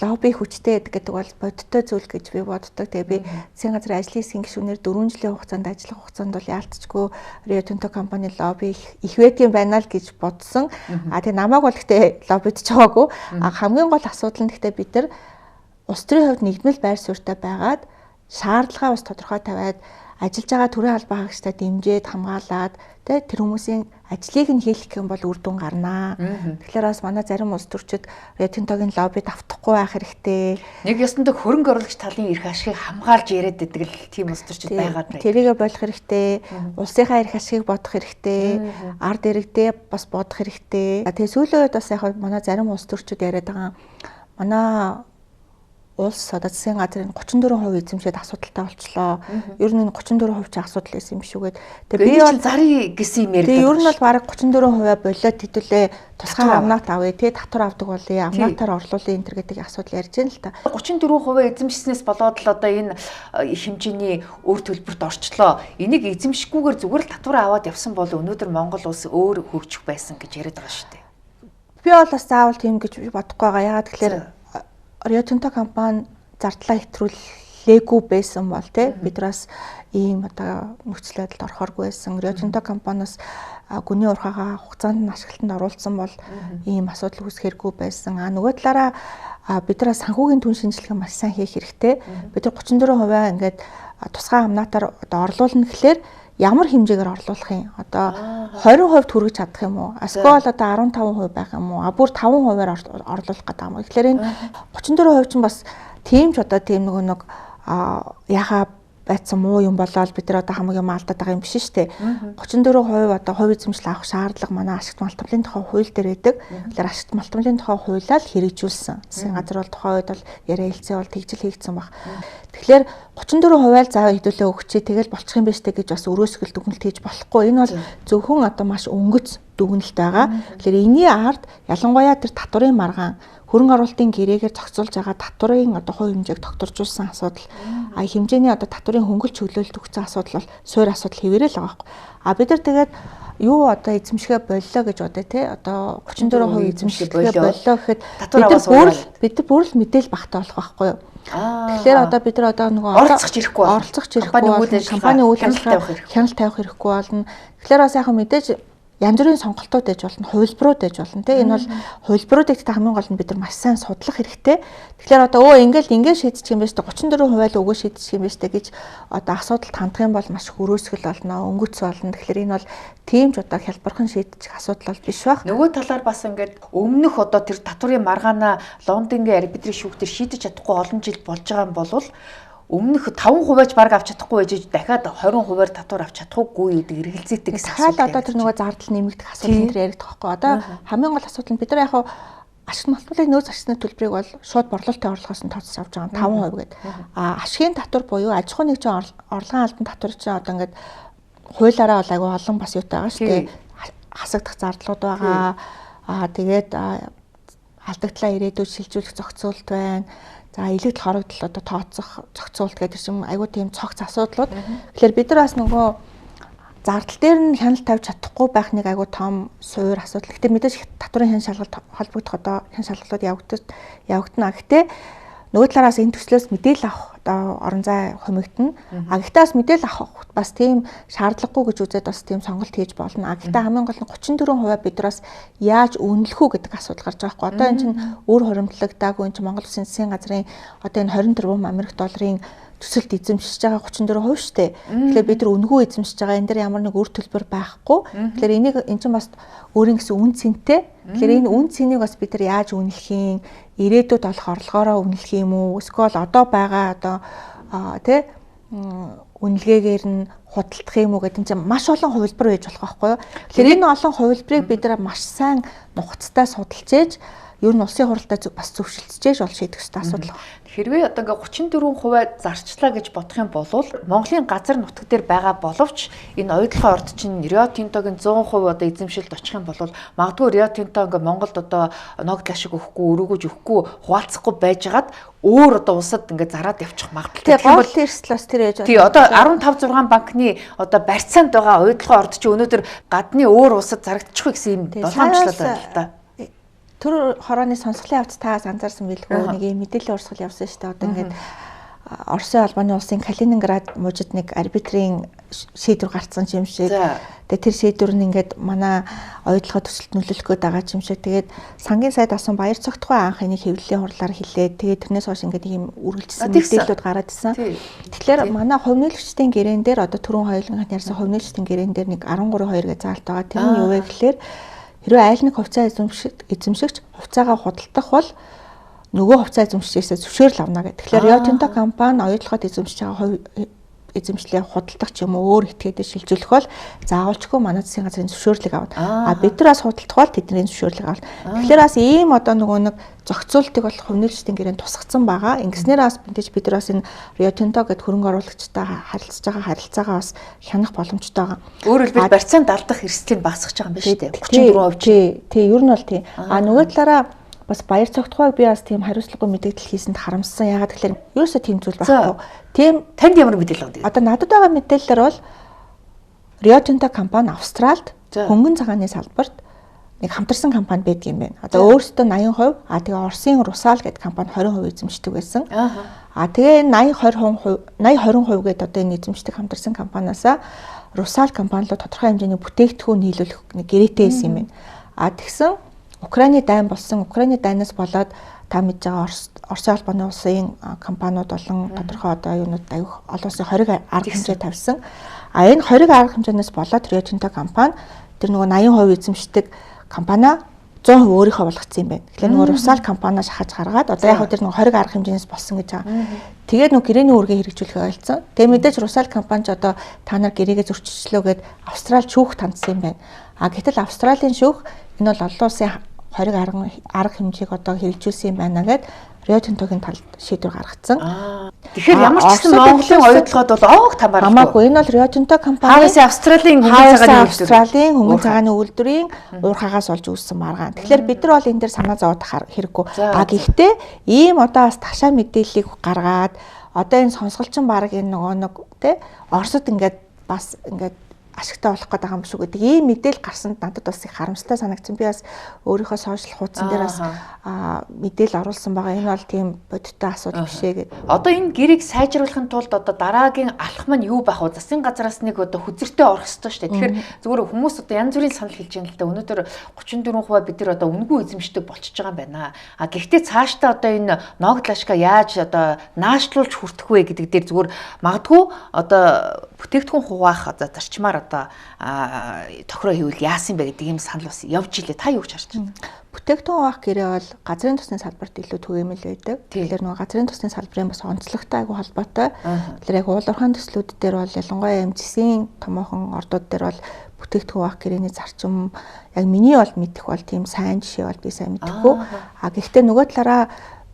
B: лобби хүчтэй гэдэг бол бодиттой зүйл гэж би боддог. Тэгээ би засгийн газрын ажлын хэсгийн гишүүнээр 4 жилийн хугацаанд ажиллах хугацаанд бол яалтчгүй Rio Tinto компани лобби их байдгийн байна л гэж бодсон. Тэгээ намайг бол гэхдээ лоббидж байгаагүй. Хамгийн гол асуудал нь гэхдээ бид нар улс төрийн хувьд нэгдмэл байр суурьтай байгаад шаардлагаа бас тодорхой тавиад ажиллаж байгаа төрийн албан хаагчтай дэмжиж хамгаалаад тэр хүмүүсийн ажлыг нь хийх юм бол үр дүн гарнаа. Тэгэхээр бас манай зарим улс төрчид Rio Tinto-гийн лоббид автахгүй байх хэрэгтэй.
A: Нэг ёсондоо хөрөнгө оруулагч талын эрх ашигыг хамгаалж яриад байдаг л тийм улс төрчид байгаад байна.
B: Тэрийгэ болох хэрэгтэй. Улсынхаа эрх ашигыг бодох хэрэгтэй. Ард иргэдээ бас бодох хэрэгтэй. Тэгээ сүүлийн үед бас яг манай зарим улс төрчид яриад байгаа. Манай улс одоо засгийн газрын 34% эзэмшээд асуудалтай болчлоо. Ер нь энэ 34% ч асуудал байсан юм шүүгээд.
A: Тэгээ би бол зарыг гэсэн юм яриад.
B: Тэгээ ер нь бол бараг 34% болоод хэдүүлээ тусгай амнат авъя, тэгээ татвар авдаг болъё, амнатаар орлуулъя энэ төр гэдэг асуудал ярьж байна л та.
A: 34% эзэмшснээс болоод л одоо энэ хэмжээний өөр төлбөрт орчлоо. Энийг эзэмшихгүйгээр зүгээр л татвар аваад явсан бол өнөөдөр Монгол улс өөр хөгжих байсан гэж яриад байгаа шүү дээ.
B: Би бол бас заавал тийм гэж бодохгүй байгаа. Ягаад гэхээр Rio Tinto компани зардлаа хэтрүүлэх хүлээгүй байсан бол тий бидраас ийм одоо нөхцөл байдалд орохоргүй байсан. Rio Tinto компаниас гүний урхагаа хугацаанд нь ашиглалтанд оруулсан бол ийм асуудал үүсэхэргүй байсан. Нөгөө талаараа бидraa санхүүгийн түн шинжилгээ маш сайн хийх хэрэгтэй. Бид нар 34% ингээд тусгай амнаатаар одоо орлуулна гэхлээр ямар хэмжээгээр орлуулах юм? Одоо 20% хүргэж чадах юм уу? Эсвэл одоо 15% байх юм уу? Бүр 5%-аар орлуулах гэдэг юм. Тэгэхээр энэ 34% чинь бас тийм ч одоо тийм нэг яхаа байцсан муу юм болоод бид нар одоо хамаг юм алдаад байгаа юм биш шүү дээ. 34% одоо хувь эзэмшил авах шаардлага манай ашигт малтмалын тухай хууль дээр байдаг. Тэгэхээр ашигт малтмалын тухай хуулиар хэрэгжүүлсэн. Засгийн газар бол тухайн үед бол яриа хэлцээ бол тэгжил хийгдсэн баг. Тэгэхээр 34% зав хэдүүлээ өгчээ тэгэл болчих юм байна штэ гэж бас өрөөсгөл дүгнэлт хийж болохгүй. Энэ бол зөвхөн одоо маш өнгөц дүгнэлт байгаа. Тэгэхээр энэний ард ялангуяа тэр татварын маргаан хөрөнгө оруулалтын гэрээгээр зохицуулж байгаа татварын одоо хувь хэмжээг тогтворжуулсан асуудал, хэмжээний одоо татварын хөнгөлж чөглөлт өгсөн асуудал бол суур асуудал хэвээрээ л байгаа байхгүй. Бид нар тэгээд юу одоо эзэмшгээ боллоо гэж одоо тий одоо 34% эзэмшгээ боллоо гэхэд бид нар бүр л мэдээл багтаа болох байхгүй юу. Тэгэхээр одоо бид нар одоо нөгөө оролцох ирэхгүй компани үйл ажиллагаа хяналт тавих ирэхгүй болно. Тэгэхээр бас яг мэдээж янз бүрийн сонголтууд байж болно, хувилбарууд байж болно тийм. Энэ бол хувилбаруудыг хамгийн гол нь бид нар маш сайн судлах хэрэгтэй. Тэгэхээр одоо ингээд шийдчих юм байна шүү дээ 34% л өгөө шийдчих юм байна шүү дээ гэж одоо асуудалд хандах юм бол маш их өрөөсгөл болно, өнгөц болно. Тэгэхээр энэ бол тийм ч одоо хялбархан шийдчих асуудал бол биш байх.
A: Нөгөө талаар бас ингээд өмнөх одоо тэр татварын маргаана Лондонгийн арбитрийн шүүхтэр шийдэж чадахгүй олон жил болж байгаа юм бол өмнөх 5%-аач бараг авч чадахгүй байж дахиад 20%-аар татвар авч чадахгүй гэдэг эргэлзээтэй гэсэн
B: асуудал. Дахиад одоо тэр нөгөө зардал нэмэгдэх асуудал энэ яригдах байхгүй. Одоо хамгийн гол асуудал нь бид нар яг ашиг малтмалын нөөц ашигны төлбөрийг бол шууд борлуулалтын орлогоос нь тооцож авч байгаа 5% гэдэг. Ашигын татвар буюу аж ахуйн нэгжийн орлогын албан татвар чинь одоо ингээд хуулиараа бол айгүй олон бас юутай байгаа шүү дээ. Хасагдах зардлууд байгаа. Тэгээд алдагдлаа ирээдүйд шилжүүлэх зохицуулт байна. За илэгдэл хорогдол одоо тооцох зохицуулт гэдэг юм айгүй тийм цогц асуудлууд. Тэгэхээр бид нар бас нөгөө зардал дээр нь хяналт тавьж чадахгүй байх нэг айгүй том суур асуудал. Гэхдээ мэдээж татварын хян шалгалт холбогдох одоо хян шалгалтууд явагдана. Гэхдээ нөгөө талаараас энэ төслөөс мэдээлэл авах одоо орон зай хумигдана. Гэхдээ бас мэдээлэл авах бас тийм шаардлагагүй гэж үзээд бас тийм сонголт хийж болно. Гэхдээ хамгийн гол нь 34% бид нараас яаж үнэлэх үү гэдэг асуудал гарч байгаа хгүй. Одоо энэ чинь өөр хоримтлагдаагүй энэ чинь Монгол Улсын засгийн газрын одоо энэ 20 тэрбум Америк долларын төсөлд эзэмшиж байгаа 34% шүү дээ. Тэгэхээр бид нар үнэгүй эзэмшиж байгаа энэ дэр ямар нэг үр төлбөр байхгүй. Тэгэхээр энийг эн чинь бас өөрийн гэсэн үн цэнтэй. Тэгэхээр энэ үн цэнийг бас бид нар яаж үнэлэх юм? Ирээдүйд олох орлогоороо үнэлэх юм уу? Эсвэл одоо байгаа одоо тий үнэлгээгээр нь худалдах юм уу гэдэг чинь маш олон хувилбар байж болох байхгүй юу? Тэгэхээр энэ олон хувилбарыг бид нар маш сайн нухацтай судалж ээж ер нь улсын хурлаа бас зөвшөлтсөж бол шийдэх ёстой асуудал байна.
A: Хэрвээ одоо ингээ 34% зарчлаа гэж бодох юм бол Монголын газар нутаг дээр байгаа боловч энэ оюутлахын орд чинь Rio Tinto-гийн 100% одоо эзэмшилд очих юм бол магадгүй Rio Tinto ингээ Монголд одоо ногдол ашиг өгөхгүй, өрөөгөж өгөхгүй, хуваалцахгүй байжгаад өөр одоо улсад ингээ зараад явчих магадлалтай.
B: Тийм бол эрсдлээс тэр ээж.
A: Тий одоо 15 6 банкны одоо барьцаанд байгаа оюутлахын орд чинь өнөөдөр гадны өөр улсад зарагдчих вэ гэсэн юм болгоомжлол байна л да.
B: Тэр хорооны сонсголын явц таас анзаарсан билгүй нэг юм мэдээлэл урсгал явсан шүү дээ. Одоо ингээд Оросын албаны улсын Калининград мужид нэг арбитрийн шийдвэр гарцсан юм шиг. Тэгээ тэр шийдвэр нь ингээд манай оюутлахад төсөлд нөлөөлөх гээд байгаа юм шиг. Тэгээд сангийн сайд асан баяр цогтхой анх энийг хэвлэлийн хурлаар хэлээд тэгээд тэрнээс хойш ингээд ийм үргэлжилсэн мэдээллүүд гараад ирсэн. Тэгэхээр манай хувь нээлгчдийн гэрээн дээр одоо түрүүн хоёуланг ярьсан хувь нээлгчдийн гэрээн дээр нэг 13.2 гэж заалт байгаа. Тэр нь юу вэ гэхээр хэрвээ айл нэг хувьцаа эзэмшигч хувьцаагаа худалдах бол нөгөө хувьцаа эзэмшигчээс зөвшөөрөл авна гэдэг. Тэгэхээр Rio Tinto компани оюутлахад эзэмшиж байгаа хувь эзэмшлээ худалдах ч юм уу өөр этгээдэд шилжүүлэх бол заавалчгүй манай засгийн газрын зөвшөөрлийг авна. Бид нар бас худалдах бол тэдний зөвшөөрлийг авна. Тэгэхээр бас ийм одоо нөгөө нэг зохицуултыг бол хувь нээлгчдийн гэрээнд тусгацсан байгаа. Ингэснээр бас бид нар бас энэ Rio Tinto гэдэг хөрөнгө оруулагчтай харилцаж байгаа харилцаагаа бас хянах боломжтой байгаа.
A: Өөрөөр хэлбэл барьцаанд алдах эрсдлийг багасгах байгаа юм байна шүү дээ. 34%.
B: Тий, ер нь бол тий. Нөгөө талаараа бас баяр цогтхойг би бас тийм хариуцлагагүй мэдээлэл хийсэнд харамссан. Ягаад гэхээр ерөөсөө тийм зүйл байхгүй. Тийм
A: танд ямар мэдээлэл өгдөг?
B: Одоо надад байгаа мэдээлэлээр бол Rio Tinto компани Австралид хөнгөн цагааны салбарт нэг хамтарсан компани байдаг юм байна. Одоо өөрөөсөө 80%, тэгээ Оросын Русал гэдэг компани 20% эзэмшдэг байсан. Тэгээ 80-20% гэдэг одоо энэ эзэмшдэг хамтарсан компаниасаа Русал компани руу тодорхой хэмжээний бүтээгдэхүүн нийлүүлэх нэг гэрээтэй байсан юм байна. Тэгсэн Украины дайн болсон, Украины дайнаас болоод та мэдж байгаа Оросын албаны улсын компаниуд болон тодорхой одоо юунууд аюух олон улсын 20 арга хэмжээ тавьсан. Энэ 20 арга хэмжээнээс болоод Rio Tinto компани тэр нөгөө 80% эзэмшдэг компаниа 100% өөрийнхөө болгоцсон юм байна. Тэгэхээр нөгөө Русал компаниа шахаж гаргаад одоо яг тэр нөгөө 20 арга хэмжээнээс болсон гэж байгаа. Тэгээд нөгөө гэрээний үүргээ хэрэгжүүлэхээ ойлцсон. Тэгээд мэдээж Русал компани ч одоо та нар гэрээгээ зөрчилчлөө гэд Австрали шүүх тандсан юм байна. Гэтэл Австралийн шүүх энэ бол олон улсын 20 арга хэмжээг одоо хэрэгжүүлсэн юм байна гэд Rio Tinto-гийн талд шийдвэр гаргацсан.
A: Тэгэхээр ямар ч гэсэн Монголын оюутлогод бол оог тамааргүй.
B: Хамаагүй энэ бол Rio Tinto компани
A: Хагас Австралийн
B: хөнгөн цагааны үйлдвэрийн уурхаагаас олж үүссэн маргаан. Тэгэхээр бид нар бол энэ дээр санаа зовоодох хэрэггүй. Гэхдээ ийм одоо бас ташаа мэдээллийг гаргаад одоо энэ сонсголчин баг энэ нөгөө нэг тий Оросд ингээд бас ингээд ашигтай болох гэдэг юм шүү гэдэг ийм мэдээлэл гарсанд надад бас их харамсалтай санагдсан. Би бас өөрийнхөө сошиал хуудсан дээр бас мэдээлэл оруулсан байгаа. Энэ бол тийм бодиттой асуудал биш ээ гэдэг.
A: Одоо энэ гэрийг сайжруулахын тулд одоо дараагийн алхам нь юу байх вэ? Засгийн газраас нэг одоо хүзэртэй орох ёстой шүү дээ. Тэгэхээр зүгээр хүмүүс одоо янз бүрийн санал хэлж байгаа юм л да. Өнөөдөр 34% бид нар одоо үнгүй эзэмшдэг болчихж байгаа юм байна. Гэхдээ цаашдаа одоо энэ ногдлашка яаж одоо наашлуулж хүртэх вэ гэдэг дээр зүгээр магадгүй одоо бүтээгдэхүүн хуваах одоо зарчмаар одоо тохироо хийвэл яасан бэ гэдэг юм санал бас явж илээ. Та юу гэж харж байна?
B: Бүтээгдэхүүн хуваах гэрээ бол газрын тусны салбарт илүү түгээмэл байдаг. Тэгэхээр нөгөө газрын тусны салбарын бас онцлогтой айгүй холбоотой. Тэгэхээр яг уулуурхаан төслүүд дээр бол ялангуяа юм засгийн томоохон ордууд дээр бол бүтээгдэхүүн хуваах гэрээний зарчим яг миний бол мэдэх бол тийм сайн жишээ бол би сайн мэдэхгүй. Гэхдээ нөгөө талаараа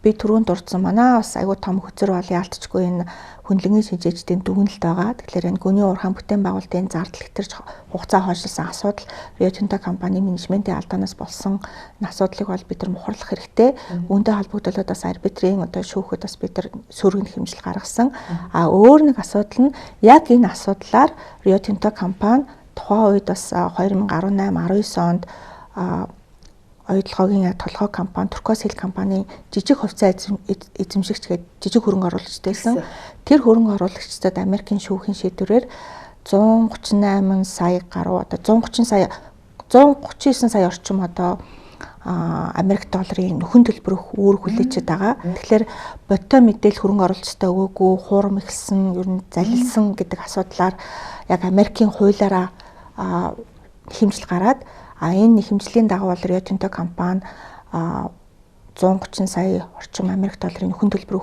B: би түрүүнд дурдсан манай бас айгүй том хөзөр бол яалтчгүй энэ хүнлэнгийн шинжээчдийн дүгнэлт байгаа. Тэгэхээр энэ гүний уурхаан бүтээн байгуулалтын зардал хэтэрж хугацаа хойшлсон асуудал Rio Tinto компани менежментийн алдаанаас болсон асуудлыг бол бид нар мухарлах хэрэгтэй. Үүнтэй холбогдуулаад бас арбитрийн одоо шүүхэд бас бид нар сөргөнд хэмжил гаргасан. Өөр нэг асуудал нь яг энэ асуудлаар Rio Tinto компани тухайн үед бас 2018-19 онд оюутлогын толгой компани Turquoise Hill компани жижиг хувьцаа эзэмшигч гээд жижиг хөрөнгө оруулагчдайсэн. Тэр хөрөнгө оруулагчдад Америкийн шүүхийн шийдвэрээр 138 сая гаруй одоо 139 сая орчим одоо Америк долларын нөхөн төлбөрөх үүрэг хүлээчихэд байгаа. Тэгэхээр бодтой мэдээлэл хөрөнгө оруулагчдаа өгөөгүй, хуурам ихсэн, ер нь залилсан гэдэг асуудлаар яг Америкийн хуулиараа хэмжил гараад энэ хэмжлийн дагуу бол Rio Tinto компани 130 сая орчим Америк долларын нөхөн төлбөр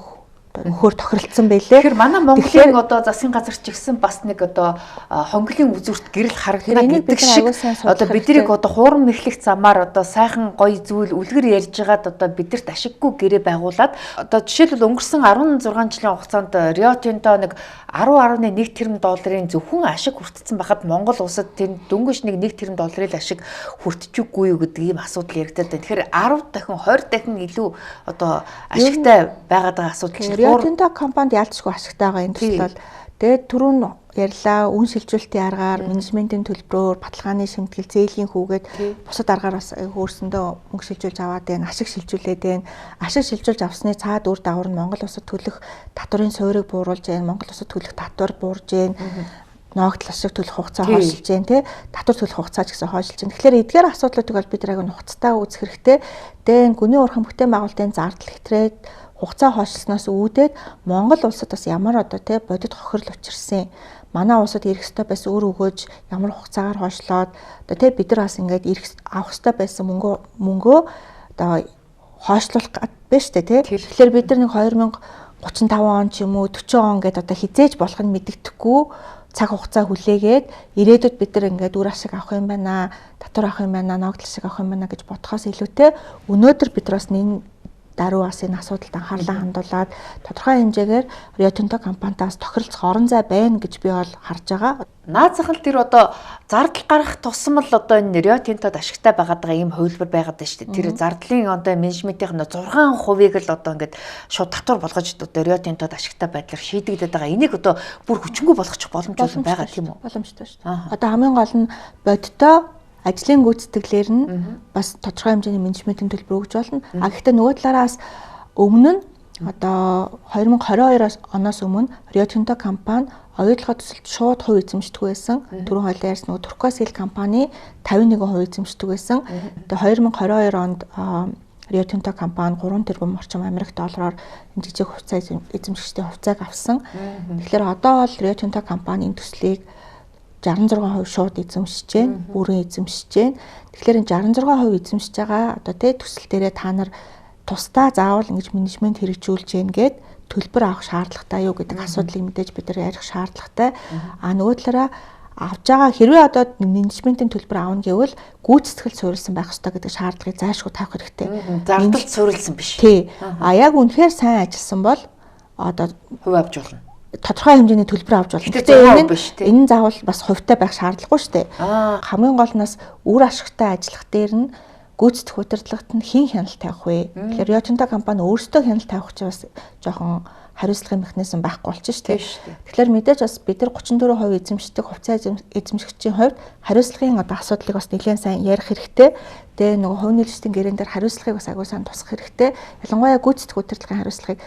B: өгөхөөр тохиролцсон байлээ.
A: Тэгэхээр манай Монголын одоо засгийн газар ч гэсэн бас нэг одоо хонглын үзүүрт гэрэл харагдана гэдэг шиг одоо биднийг одоо хуурам нэхлэх замаар одоо сайхан гоё зүйл үлгэр ярьж байгаад одоо бидэрт ашиггүй гэрээ байгуулад одоо жишээлбэл өнгөрсөн 16 жилийн хугацаанд Rio Tinto нэг 10.1 тэрбум долларын зөвхөн ашиг хүртсэн байхад Монгол улсад тэр дөнгөж нэг 1 тэрбум долларын ашиг хүртчихгүй юу гэдэг ийм асуудал яригдаад байна. Тэгэхээр 10 дахин 20 дахин илүү одоо ашигтай байгаад байгаа асуудал.
B: Rio Tinto компанид ялцгүй ашигтай байгаа энэ төсөл бол тэгээд түрүүн ярьлаа үн шилжүүлэлтийн аргаар менежментийн төлбөрөөр баталгааны шимтгэл зээлийн хүүгээд бусад аргаар бас өөрсөндөө мөнгө шилжүүлж аваад байна, ашиг шилжүүлээд байна. Ашиг шилжүүлж авсны цаад үр дагавар нь Монгол улсад төлөх татварын суурийг бууруулж байна, Монгол улсад төлөх татвар буурж байна. Ногдол ашиг төлөх хугацаа хойшилж байна тий татвар төлөх хугацаа ч гэсэн хойшилж байна. Тэгэхээр эдгээр асуудлуудыг бол бид яг нухацтай үзэх хэрэгтэй. Тэгээд гүний уурхаан бүтээн байгуулалтын зардал хэтрээд хугацаа хойшлсноос үүдээд Монгол улсад бас ямар одоо тий бодит хохирол учирсан. Манай улсад ирэх ёстой байсан өр өгөөж ямар хугацаагаар хойшлоод одоо тий бид нар бас ингээд авах ёстой байсан мөнгөө одоо хойшлуулах байна шүү дээ тий. Тэгэхээр бид нар нэг 2035 он ч юм уу 40 он гэдэг одоо хизээж болох нь мэддэхгүй цаг хугацаа хүлээгээд ирээдүйд бид нар ингээд үр ашиг авах юм байна, татвар авах юм байна, ногдол ашиг авах юм байна гэж бодхоос илүүтэй өнөөдөр бид нар бас нэг даруй бас энэ асуудалд анхаарлаа хандуулад тодорхой хэмжээгээр Rio Tinto компанитаас тохиролцох орон зай байна гэж би бол харж байгаа.
A: Наазах л тэр одоо зардал гарах тусам л одоо энэ Rio Tinto-д ашигтай байгаад байгаа ийм хувилбар байгаад байна шүү дээ. Тэр зардлын одоо менежментийн 6%-ыг л одоо ингээд шууд татвар болгож одоо Rio Tinto-д ашигтай байдлаар шийдэгдээд байгаа. Энийг одоо бүр хүчингүй болгочих боломжтой байгаа тийм үү?
B: Боломжтой шүү дээ. Одоо хамгийн гол нь бодтой ажлын гүйцэтгэлээр нь бас тодорхой хэмжээний менежментийн төлбөр өгж болно. А гэхдээ нөгөө талаараас өмнө нь одоо 2022 оноос өмнө Rio Tinto компани оюутлогоо төсөлд шууд хувь эзэмшдэг байсан. Түрүүн хоёлаа ярьсан нөгөө Turquoise компани 51% эзэмшдэг байсан. Тэгээ 2022 онд Rio Tinto компани 3 тэрбум орчим Америк доллараар жижиг хувьцаа эзэмшигчдийн хувьцааг авсан. Тэгэхээр одоо бол Rio Tinto компанийн төслийг 66% шууд эзэмшиж байна. Бүрэн эзэмшиж байна. Тэгэхээр энэ 66% эзэмшиж байгаа одоо тэ төсөл дээрээ та нар тусдаа заавал ингэж менежмент хэрэгжүүлж гин гээд төлбөр авах шаардлагатай юу гэдэг асуудлыг мэдээж бид нар ярих шаардлагатай. А нөгөө талаараа авж байгаа хэрвээ одоо менежментийн төлбөр аавна гэвэл гүйцэтгэл суурилсан байх ёстой гэдэг шаардлагыг зайлшгүй тавих хэрэгтэй.
A: Зардалд суурилсан биш.
B: Тий. А яг үнэхээр сайн ажилласан бол одоо
A: хувь авч болно.
B: Тодорхой хэмжээний төлбөр авч болно.
A: Гэхдээ
B: энэ заавал бас хувьтай байх шаардлагагүй шүү дээ. Хамгийн гол нь үр ашигтай ажиллах дээр нь гүйцэтгэх удирдлагт нь хэн хяналт тавих вэ? Тэгэхээр Rio Tinto компани өөрсдөө хяналт тавих чинь бас жоохон хариуцлагын механизм байхгүй болчих шүү дээ. Тэгэхээр мэдээж бас бид нар 34% эзэмшдэг хувьцаа эзэмшигчийн хувьд хариуцлагын одоо асуудлыг бас нэлээд сайн ярих хэрэгтэй. Тэгээ нөгөө хувь нээлттэй гэрэн дээр хариуцлагыг бас агуу сайн тусах хэрэгтэй. Ялангуяа гүйцэтгэх удирдлагын хариуцлагыг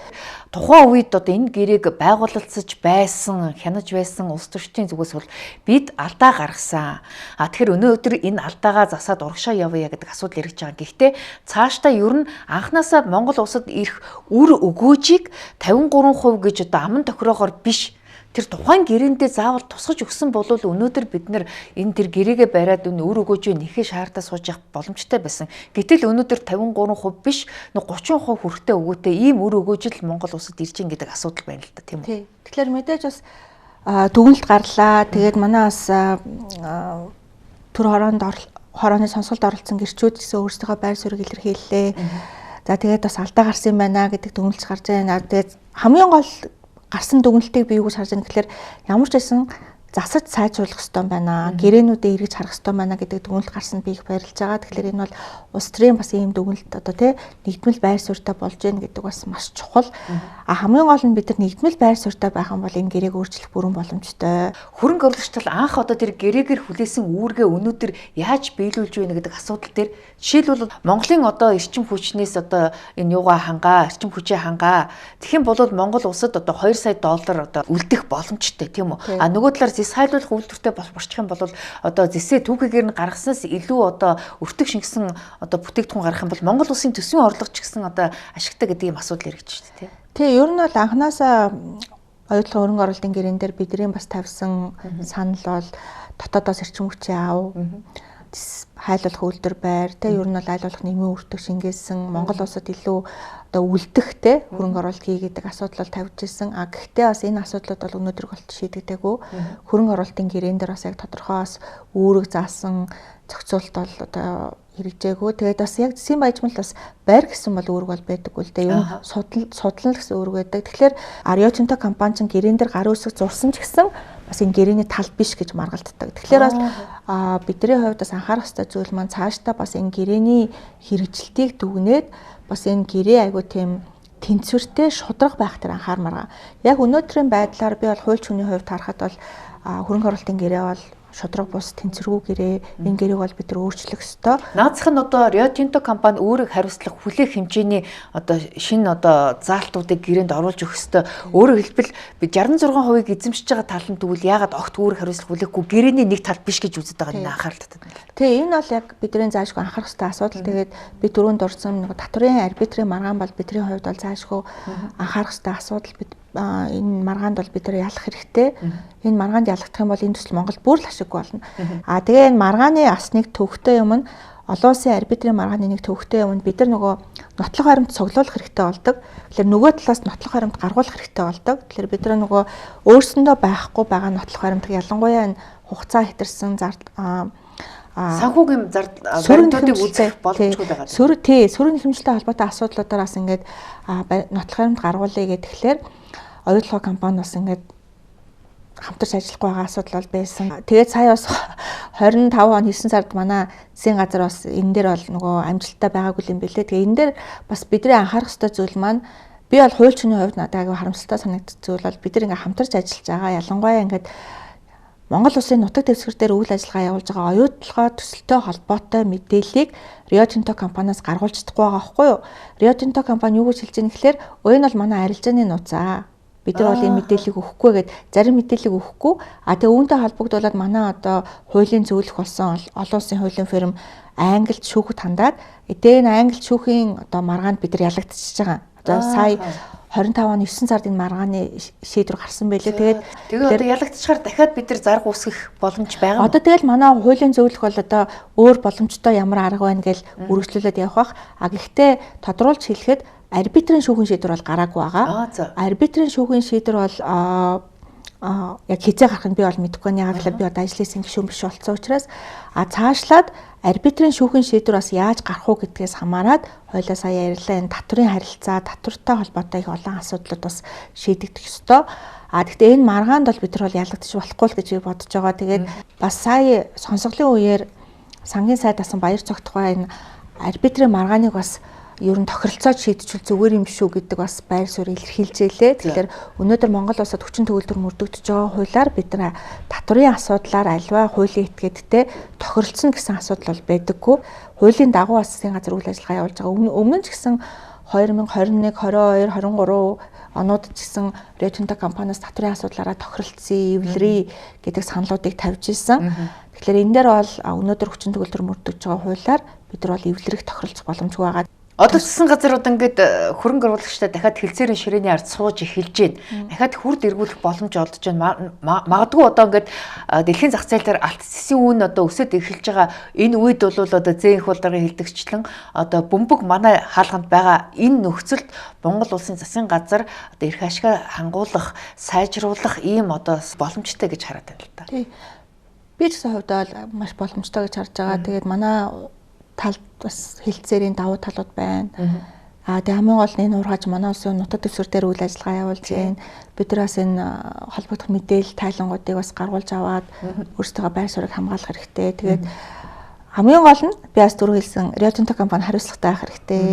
A: тухайн үед одоо энэ гэрээг байгуулагдсаж байсан, хянаж байсан улс төрчдийн зүгээс бол бид алдаа гаргасан. Тэгэхээр өнөөдөр энэ алдаагаа засаад урагшаа явъя гэдэг асуудал ирж байгаа. Гэхдээ цаашдаа ер нь анханасаа Монгол улсад ирэх үр өгөөжийг 53% гэж одоо аман тохироогоор биш тэр тухайн гэрээндээ заавал тусгаж өгсөн бол өнөөдөр бид нар энэ тэр гэрээгээ бариад энэ үр өгөөжөө нэхээ шаардаа сууж явах боломжтой байсан. Гэтэл өнөөдөр 53% биш 30% хүрэхтэй өгөөтэй ийм үр өгөөжл Монгол улсад ирж ин гэдэг асуудал байна л да тийм үү.
B: Тэгэхээр мэдээж бас дүгнэлт гарлаа. Тэгээд манай бас төр хорооны сонсголд оролцсон гэрчүүд гэсэн өөрсдийнхөө байр суурийг илэрхийллээ. За тэгээд бас алдаа гарсан юм байна гэдэг дүгнэлт гарч байна. Тэгээд хамгийн гол гарсан дүгнэлтийг би юу гэж харж байна гэхээр ямар ч байсан засаж сайжруулах ёстой байна. Гэрээнүүдээ эргэж харах ёстой байна гэдэг дүгнэлт гарсанд би их баярлж байгаа. Тэгэхээр энэ бол улс төрийн бас ийм дүгнэлт одоо тий нэгдмэл байр суурьтай болж гин гэдэг бас маш чухал. А хамгийн гол нь бид нар нэгдмэл байр суурьтай байх юм бол энэ гэрээг өөрчлөх бүрэн боломжтой.
A: Хөрөнгө оруулагчдал анх одоо тэр гэрээгээр хүлээсэн үүргээ өнөөдөр яаж биелүүлж байна гэдэг асуудал дээр жишээлбэл Монголын одоо эрчим хүчнээс одоо энэ юугаа хангаа, эрчим хүчээ хангаа. Тэгэх юм бол Монгол улсад одоо 2 сая доллар одоо үлдэх боломжтой тийм үү? А нөгөө талаар сайлуулах үйлдвэртэй борчих юм бол одоо зэсээ түүхийгээр нь гаргаснаас илүү одоо өртөг шингэсэн одоо бүтээгдэхүүн гаргах юм бол Монгол улсын төсвийн орлого ч гэсэн одоо ашигтай гэдэг юм асуудал ирж шүү дээ.
B: Тий, ер нь бол анханасаа оюутлын хөрөнгө оруулалтын гэрээн дээр бидний бас тавьсан санал бол дотоодоос эрчим хүчээ аав. Хайлуулах үйлдвэр байр, тэ ер нь бол айлуулах нэмийн өртөг шингээсэн Монгол улсад илүү одоо үлдэхтэй хөрөнгө оруулалт хийгээд асуудал тавьж ирсэн. А гэхдээ бас энэ асуудлууд бол өнөөдөр болт шийдэгдээгүй. Хөрөнгө оруулалтын гэрээн дээр бас яг тодорхой бас үүрэг заасан зохицуулт бол одоо хэрэгжээгүй. Тэгээд бас яг засгийн баяжмал бас байр гэсэн бол үүрэг бол байдаггүй л дээ. Ер нь судлал гэсэн үүрэг байдаг. Тэгэхээр Rio Tinto компани ч гэрээн дээр гар үсэг зурсан ч гэсэн бас энэ гэрээний тал биш гэж маргалддаг. Тэгэхээр бас бидний хувьд бас анхаарах ёстой зүйл маань цаашдаа бас энэ гэрээний хэрэгжилтийг дүгнээд бас энэ гэрээ айгуу тийм тэнцвэртэй шудраг байх тэр анхаармаар. Яг өнөөдрийн байдлаар би бол хууль зүйн хувьд харахад бол хөрөнгө оруулалтын гэрээ бол шудраг бус тэнцвэргүй гэрээ энэ гэрээг бол бид нар өөрчлөх ёстой.
A: Наацх нь одоо Rio Tinto компани өөрийг хариуцлах хүлээх хэмжээний одоо шинэ одоо заалтуудыг гэрээнд оруулж өгөх ёстой. Өөрөөр хэлбэл би 66%-ыг эзэмшиж байгаа тал нь тэгвэл яагаад огт өөрийг хариуцлах хүлээхгүй гэрээний нэг тал биш гэж үздэг байгаа нь анхаарал татдаг.
B: Тэгээ энэ бол яг бидний заашгүй анхаарах ёстой асуудал. Тэгээд би дөрөнд дурдсан нэг татврын арбитрийн маргаан бол бидний хувьд бол заашгүй анхаарах ёстой асуудал. Энэ маргаанд бол бид нар ялах хэрэгтэй. Энэ маргаанд ялагдах юм бол энэ төсөл Монгол бүр л ашиггүй болно. А тэгээ энэ маргааны бас нэг төвхтэй юм нь олон улсын арбитрийн маргааны нэг төвхтэй юм нь бид нар нөгөө нотлох баримт цуглуулах хэрэгтэй болдог. Тэгэхээр нөгөө талаас нотлох баримт гаргуулах хэрэгтэй болдог. Тэгэхээр бид нар нөгөө өөрсөндөө байхгүй байгаа нотлох баримтыг ялангуяа энэ хугацаа хэтэрсэн
A: санхүүгийн баримтуудыг үзэх боломжгүй байгаа.
B: Сүрэн хэмжлэлтэй холбоотой асуудлуудаар бас ингээд нотлох баримт гаргуулъя гэх тэгэхээр оюутлын компани бас ингээд хамтарч ажиллахгүй байгаа асуудал бол байсан. Тэгээд сая бас 25 он 9 сард манай засгийн газар бас энэ дээр бол нөгөө амжилттай байгаагүй юм билээ. Тэгээ энэ дээр бас бидний анхаарах ёстой зүйл маань би бол хууль зүйн хувьд надад аягүй харамсалтай санагддаг зүйл бол бид нар ингээд хамтарч ажиллаж байгаа. Ялангуяа ингээд Монгол Улсын нутаг дэвсгэр дээр үйл ажиллагаа явуулж байгаа оюутлогоо төсөлтөө холбоотой мэдээллийг Rio Tinto компаниас гаргуулж чадахгүй байгаа байхгүй юу? Rio Tinto компани юу гэж хэлж байгаа гэхээр энэ бол манай арилжааны нууцаа. Бид нар бол энэ мэдээллийг өгөхгүй гэд зарим мэдээллийг өгөхгүй. Тэгээ үүнтэй холбогдуулаад манай одоо хуулийн зөвлөх болсон олон улсын хуулийн фирм Англид шүүхэд хандаад энэ Англид шүүхийн одоо маргаанд бид нар ялагдчихж байгаа. Одоо сая 25 оны 9 сард энэ маргааны шийдвэр гарсан байлээ.
A: Тэгээд одоо ялагдчихаар дахиад бид нар зарга үүсгэх боломж байгаа юм.
B: Одоо тэгэл манай хуулийн зөвлөх бол одоо өөр боломжтой ямар арга байна гэж үргэлжлүүлээд явах бах. Гэхдээ тодруулж хэлэхэд арбитрийн шүүхийн шийдвэр бол гараагүй байгаа. Арбитрийн шүүхийн шийдвэр бол яг хизээ гарах нь би бол мэдэхгүй байна. Яг л би одоо ажлын хэсгийн гишүүн биш болсон учраас цаашлаад арбитрийн шүүхийн шийдвэр бас яаж гарах уу гэдгээс хамаарат хоёлаа сая ярьлаа энэ татврын харилцаа, татвартай холбоотой их олон асуудлууд бас шийдэгдэх ёстой. Гэхдээ энэ маргаанд бол бид нар бол ялагдчих болохгүй л гэж би бодож байгаа. Тэгээд бас сая сонсголын үеэр сангийн сайд асан баяр цогтгоо энэ арбитрийн маргааныг бас ер нь тохиролцоод шийдчихвэл зүгээр юм шүү гэдэг бас байр суурь илэрхийлжээ. Тэгэхээр өнөөдөр Монгол улсад хүчин төгөлдөр мөрдөгдөж байгаа хуулиар бид нар татврын асуудлаар альва хуулийн этгээдтэй тохиролцсон гэсэн асуудал бол байдаггүй. Хуулийн дагуу бас засгийн газар үйл ажиллагаа явуулж байгаа. Өмнө нь ч гэсэн 2021, 22, 23 онууд ч гэсэн Rio Tinto компаниас татврын асуудлаараа тохиролцсон, эвлэрээ гэдэг саналуудыг тавьж ирсэн. Тэгэхээр энэ дээр бол өнөөдөр хүчин төгөлдөр мөрдөгдөж байгаа хуулиар бид нар бол эвлэрэх тохиролцох боломжгүй байгаа.
A: Одоо засгийн газрууд ингээд хөрөнгө оруулагчтай дахиад хэлцээрийн ширээний ард сууж эхэлж байна. Дахиад хүрд эргүүлэх боломж олдож байна. Магадгүй одоо ингээд дэлхийн зах зээл дээр алт цэсийн үн одоо өсөд эхэлж байгаа энэ үед бол одоо зээн их болдрын хилдэгчлэн одоо бөмбөг манай хаалганд байгаа энэ нөхцөлд Монгол улсын засгийн газар одоо эрх ашиг хангуулах, сайжруулах ийм одоо боломжтой гэж хараад байна л да.
B: Би ч гэсэн хувьдаа маш боломжтой гэж харж байгаа. Тэгээд манай талд бас хэлцээрийн давуу талууд байна. Тэгээ хамгийн гол нь энэ ургааж манай улсын нутаг дэвсгэр дээр үйл ажиллагаа явуулж байна. Бид нар бас энэ холбогдох мэдээлэл тайлангуудыг бас гаргуулж аваад өөрсдөө байр суурийг хамгаалах хэрэгтэй. Тэгээд хамгийн гол нь би бас түрүү хэлсэн Rio Tinto компани хариуцлагатай байх хэрэгтэй.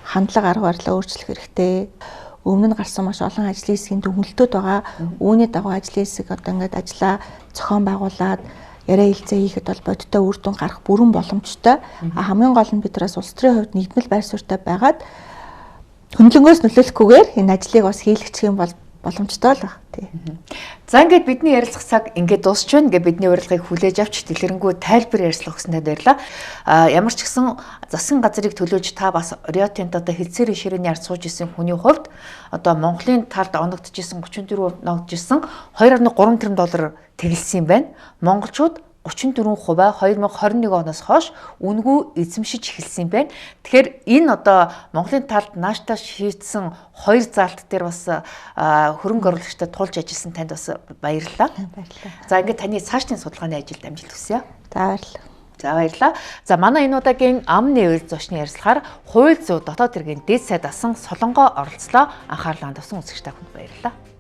B: Хандлага арга барилаа өөрчлөх хэрэгтэй. Өмнө нь гарсан маш олон ажлын хэсгийн дүгнэлтүүд байгаа. Үүний дагуу ажлын хэсэг одоо ингээд ажлаа зохион байгуулад яриа хэлцээ хийхэд бол бодиттой үр дүн гарах бүрэн боломжтой. Хамгийн гол нь бид нараас улс төрийн хувьд нийгмэл байр суурьтай байгаад хөндлөнгөөс нөлөөлөхгүйгээр энэ ажлыг бас хийлгэх юм бол боломжтой л байна. Тий.
A: За ингээд бидний ярилцах цаг ингээд дуусч байна. Ингээд бидний урилгыг хүлээж авч дэлгэрэнгүй тайлбар ярьцлага өгсөн танд баярлалаа. Ямар ч гэсэн засгийн газрыг төлөөж та бас Rio Tinto-д хэлцээрийн ширээний ард сууж исэн хүний хувьд одоо Монголын талд оногдчихсэн 34% ногдчихсэн 2.3 тэрбум доллар тэглэсэн юм байна. Монголчууд 34% 2021 оноос хойш үнгүй эзэмшиж эхэлсэн юм байна. Тэгэхээр энэ одоо Монголын талд нааштай шийдсэн хоёр заалт дээр бас хөрөнгө оруулагчтай тулж ажилласан танд бас баярлалаа.
B: Баярлалаа.
A: За ингээд таны цаашдын судалгааны ажилд амжилт хүсье.
B: За баярлалаа.
A: За баярлалаа. За манай энэ удаагийн амны үйл зочны ярилцлагаар хууль зүйн дотоод хэргийн дэд сайд асан Солонгоо оролцлоо. Анхаарлаа хандуулсан үзэгч та бүхэнд баярлалаа.